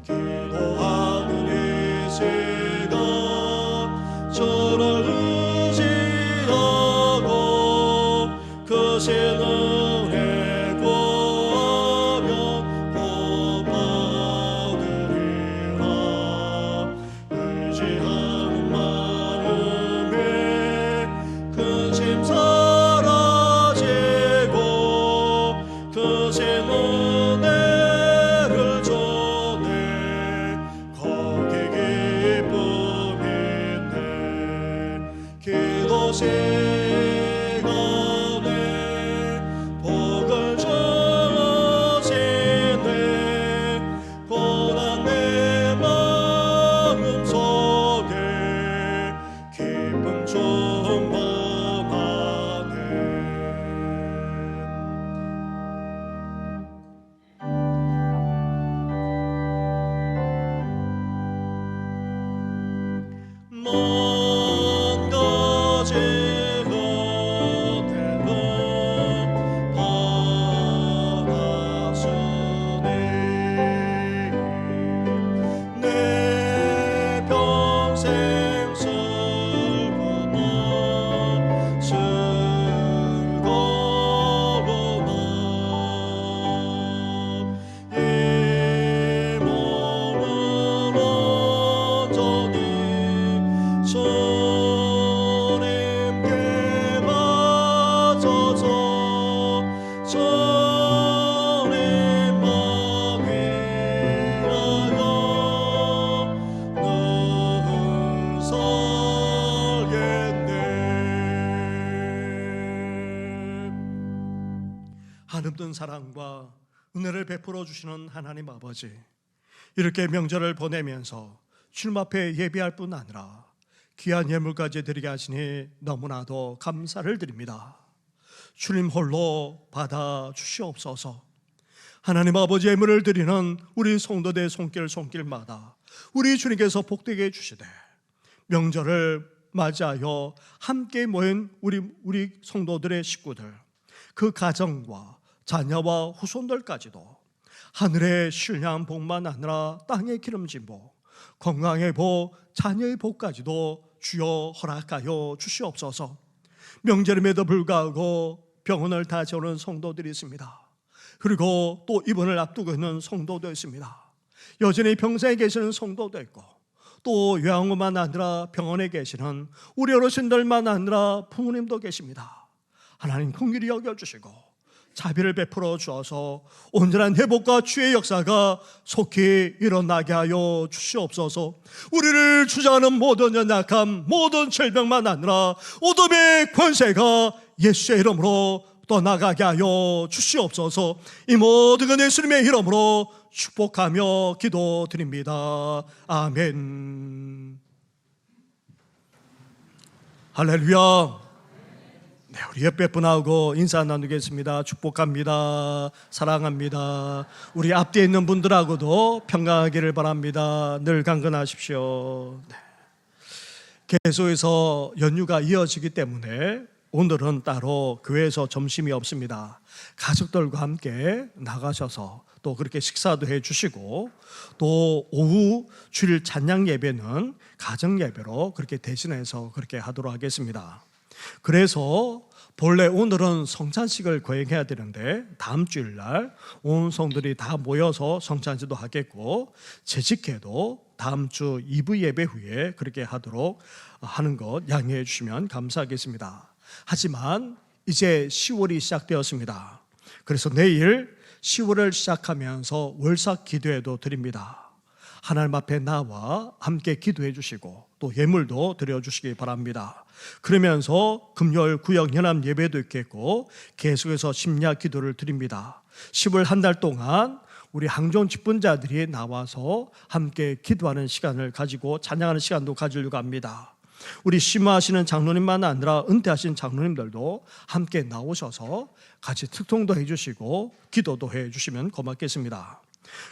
기도하는 이 시간 주를 의지하고 그 신 은혜 구하며 복 받으리라. 의지하는 마음에 근심 사라지고 그 신 은혜를 주네. 거기 기쁨인데 기도 시간에 복을 주시네. 고난 내 마음속에 기쁨 충만하네. 먼 가지가 되는 바다수니 내 평생 슬프나 즐거우나 이 몸은 온전히 주님께 바쳐서 주님만 위하여 늘 살겠네. 한없는 사랑과 은혜를 베풀어 주시는 하나님 아버지, 이렇게 명절을 보내면서 주님 앞에 예배할 뿐 아니라 귀한 예물까지 드리게 하시니 너무나도 감사를 드립니다. 주님 홀로 받아 주시옵소서. 하나님 아버지, 예물을 드리는 우리 성도들 손길마다 우리 주님께서 복되게 해주시되, 명절을 맞이하여 함께 모인 우리 성도들의 식구들, 그 가정과 자녀와 후손들까지도 하늘의 신령한 복만 아니라 땅의 기름진 복, 건강의 복, 자녀의 복까지도 주여 허락하여 주시옵소서. 명절임에도 불구하고 병원을 다 재우는 성도들이 있습니다. 그리고 또 입원을 앞두고 있는 성도도 있습니다. 여전히 병상에 계시는 성도도 있고, 또 요양원만 아니라 병원에 계시는 우리 어르신들만 아니라 부모님도 계십니다. 하나님 긍휼히 여겨주시고 자비를 베풀어 주어서 온전한 회복과 주의 역사가 속히 일어나게 하여 주시옵소서. 우리를 주장하는 모든 연약함, 모든 질병만 아니라 어둠의 권세가 예수의 이름으로 떠나가게 하여 주시옵소서. 이 모든 건 예수님의 이름으로 축복하며 기도드립니다. 아멘. 할렐루야. 네, 우리 옆에 분하고 인사 나누겠습니다. 축복합니다. 사랑합니다. 우리 앞뒤에 있는 분들하고도 평강하기를 바랍니다. 늘 강건하십시오. 네. 계속해서 연휴가 이어지기 때문에 오늘은 따로 교회에서 점심이 없습니다. 가족들과 함께 나가셔서 또 그렇게 식사도 해주시고 또 오후 주일 찬양 예배는 가정 예배로 그렇게 대신해서 그렇게 하도록 하겠습니다. 그래서 본래 오늘은 성찬식을 거행해야 되는데 다음 주일날 온 성들이 다 모여서 성찬식도 하겠고 재직회도 다음 주 2부 예배 후에 그렇게 하도록 하는 것 양해해 주시면 감사하겠습니다. 하지만 이제 10월이 시작되었습니다. 그래서 내일 10월을 시작하면서 월삭 기도회도 드립니다. 하나님 앞에 나와 함께 기도해 주시고 또 예물도 드려주시기 바랍니다. 그러면서 금요일 구역 연합 예배도 있겠고 계속해서 심야 기도를 드립니다. 10월 한 달 동안 우리 항종 직분자들이 나와서 함께 기도하는 시간을 가지고 찬양하는 시간도 가지려고 합니다. 우리 심화하시는 장로님만 아니라 은퇴하신 장로님들도 함께 나오셔서 같이 특통도 해주시고 기도도 해주시면 고맙겠습니다.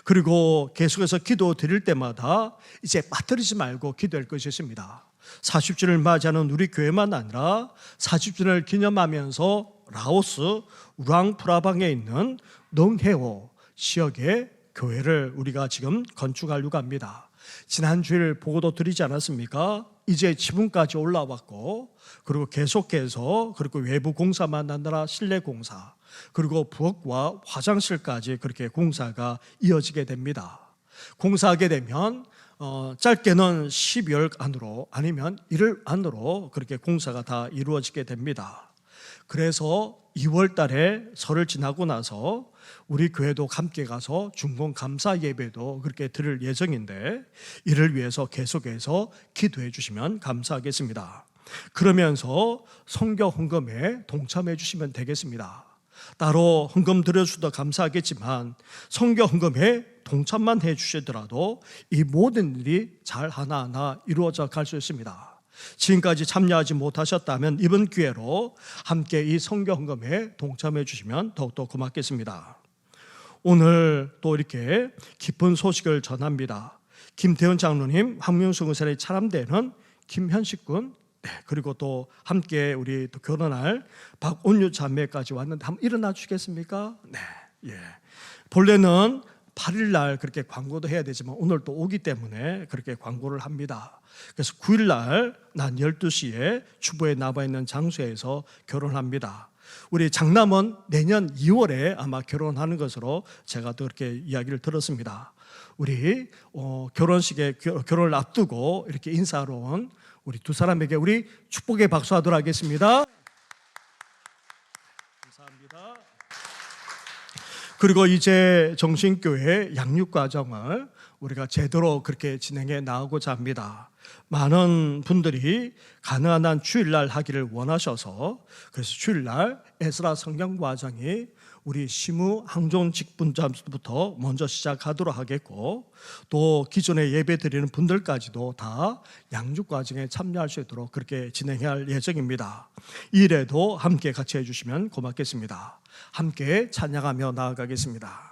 그리고 계속해서 기도 드릴 때마다 이제 빠뜨리지 말고 기도할 것이 있습니다. 40주년을 맞이하는 우리 교회만 아니라 40주년을 기념하면서 라오스 우랑프라방에 있는 능해호 지역의 교회를 우리가 지금 건축하려고 합니다. 지난 주일 보고도 드리지 않았습니까? 이제 지붕까지 올라왔고 그리고 계속해서 그리고 외부 공사만 아니라 실내 공사 그리고 부엌과 화장실까지 그렇게 공사가 이어지게 됩니다. 공사하게 되면 짧게는 12월 안으로 아니면 1월 안으로 그렇게 공사가 다 이루어지게 됩니다. 그래서 2월 달에 설을 지나고 나서 우리 교회도 함께 가서 중공 감사 예배도 그렇게 드릴 예정인데 이를 위해서 계속해서 기도해 주시면 감사하겠습니다. 그러면서 성교 헌금에 동참해 주시면 되겠습니다. 따로 헌금 드려주셔도 감사하겠지만 성교 헌금에 동참만 해 주시더라도 이 모든 일이 잘 하나하나 이루어져 갈 수 있습니다. 지금까지 참여하지 못하셨다면 이번 기회로 함께 이 성교 헌금에 동참해 주시면 더욱더 고맙겠습니다. 오늘 또 이렇게 기쁜 소식을 전합니다. 김태훈 장로님, 황명수 군사의 차람대는 김현식 군 그리고 또 함께 우리 또 결혼할 박온유 자매까지 왔는데 한번 일어나 주시겠습니까? 네, 예. 본래는 8일 날 그렇게 광고도 해야 되지만 오늘 또 오기 때문에 그렇게 광고를 합니다. 그래서 9일 날 낮 12시에 주보에 나와 있는 장소에서 결혼합니다. 우리 장남은 내년 2월에 아마 결혼하는 것으로 제가 또 그렇게 이야기를 들었습니다. 우리 결혼식에 결혼을 앞두고 이렇게 인사하러 온 우리 두 사람에게 우리 축복의 박수하도록 하겠습니다. 감사합니다. 그리고 이제 정신교회 양육과정을 우리가 제대로 그렇게 진행해 나가고자 합니다. 많은 분들이 가능한 한 주일날 하기를 원하셔서 그래서 주일날 에스라 성경과정이 우리 시무 항종 직분자부터 먼저 시작하도록 하겠고 또 기존에 예배 드리는 분들까지도 다 양육과정에 참여할 수 있도록 그렇게 진행할 예정입니다. 이 일에도 함께 같이 해주시면 고맙겠습니다. 함께 찬양하며 나아가겠습니다.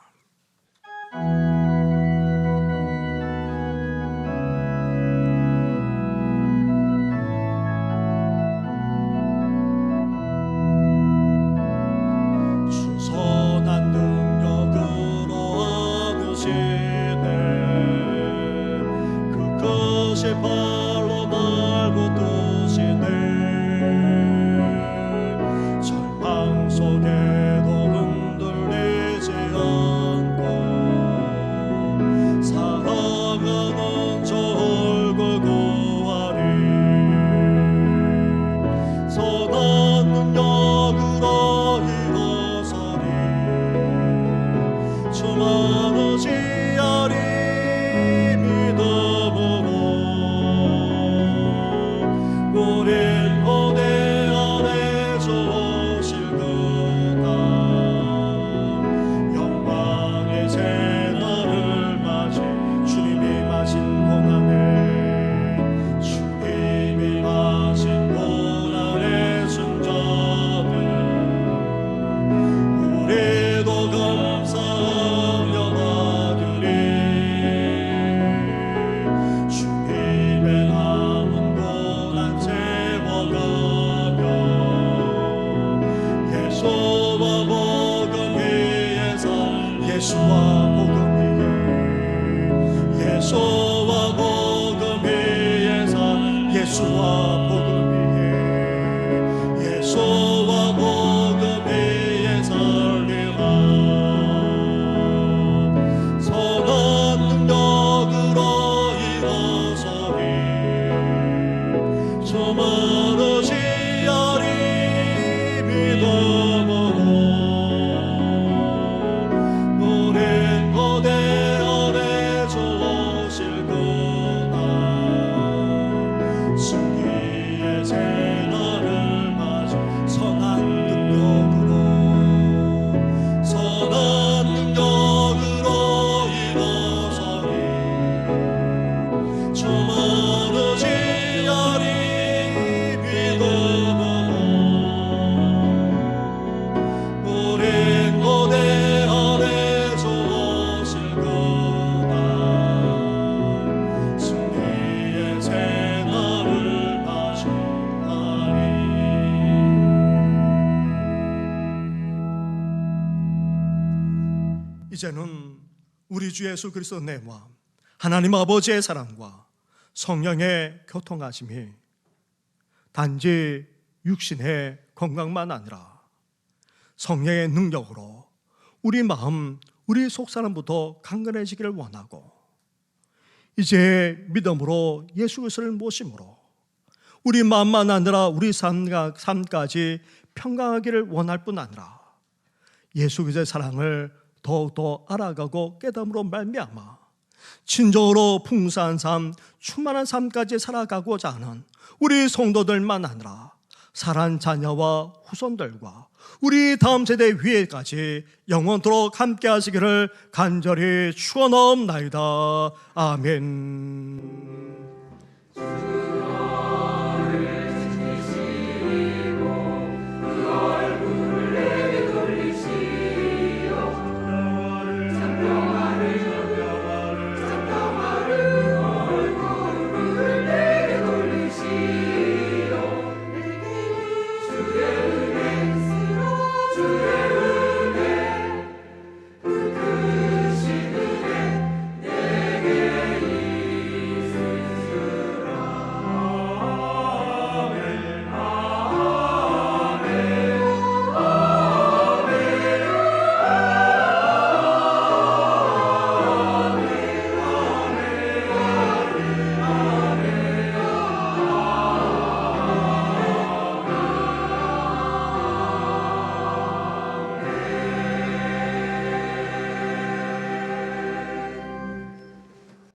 절망 속에도 흔들리지 않고 예수와 복음 위에 살 예수와 복음 위에 예수와 복음 위에 살리라 선한 능력으로 일어서리 수많은 시야리 믿음으로 오랜 거대 안에 주실 거다 승리의 새날을 맞이 선한 능력으로 일어서리 수많은 시야리 믿음으로 오랜 거대 안에 주실 거다 승리의 새날을 맞이하리. 이제는 우리 주 예수 그리스도 내와 하나님 아버지의 사랑과 성령의 교통하심이 단지 육신의 건강만 아니라 성령의 능력으로 우리 마음, 우리 속사람부터 강건해지기를 원하고 이제 믿음으로 예수 그리스도를 모심으로 우리 마음만 아니라 우리 삶까지 평강하기를 원할 뿐 아니라 예수 그리스도의 사랑을 더욱더 알아가고 깨달음으로 말미암아 진정으로 풍성한 삶, 충만한 삶까지 살아가고자 하는 우리 성도들만 아니라 사랑하는 자녀와 후손들과 우리 다음 세대 위에까지 영원토록 함께 하시기를 간절히 축원하옵나이다. 아멘.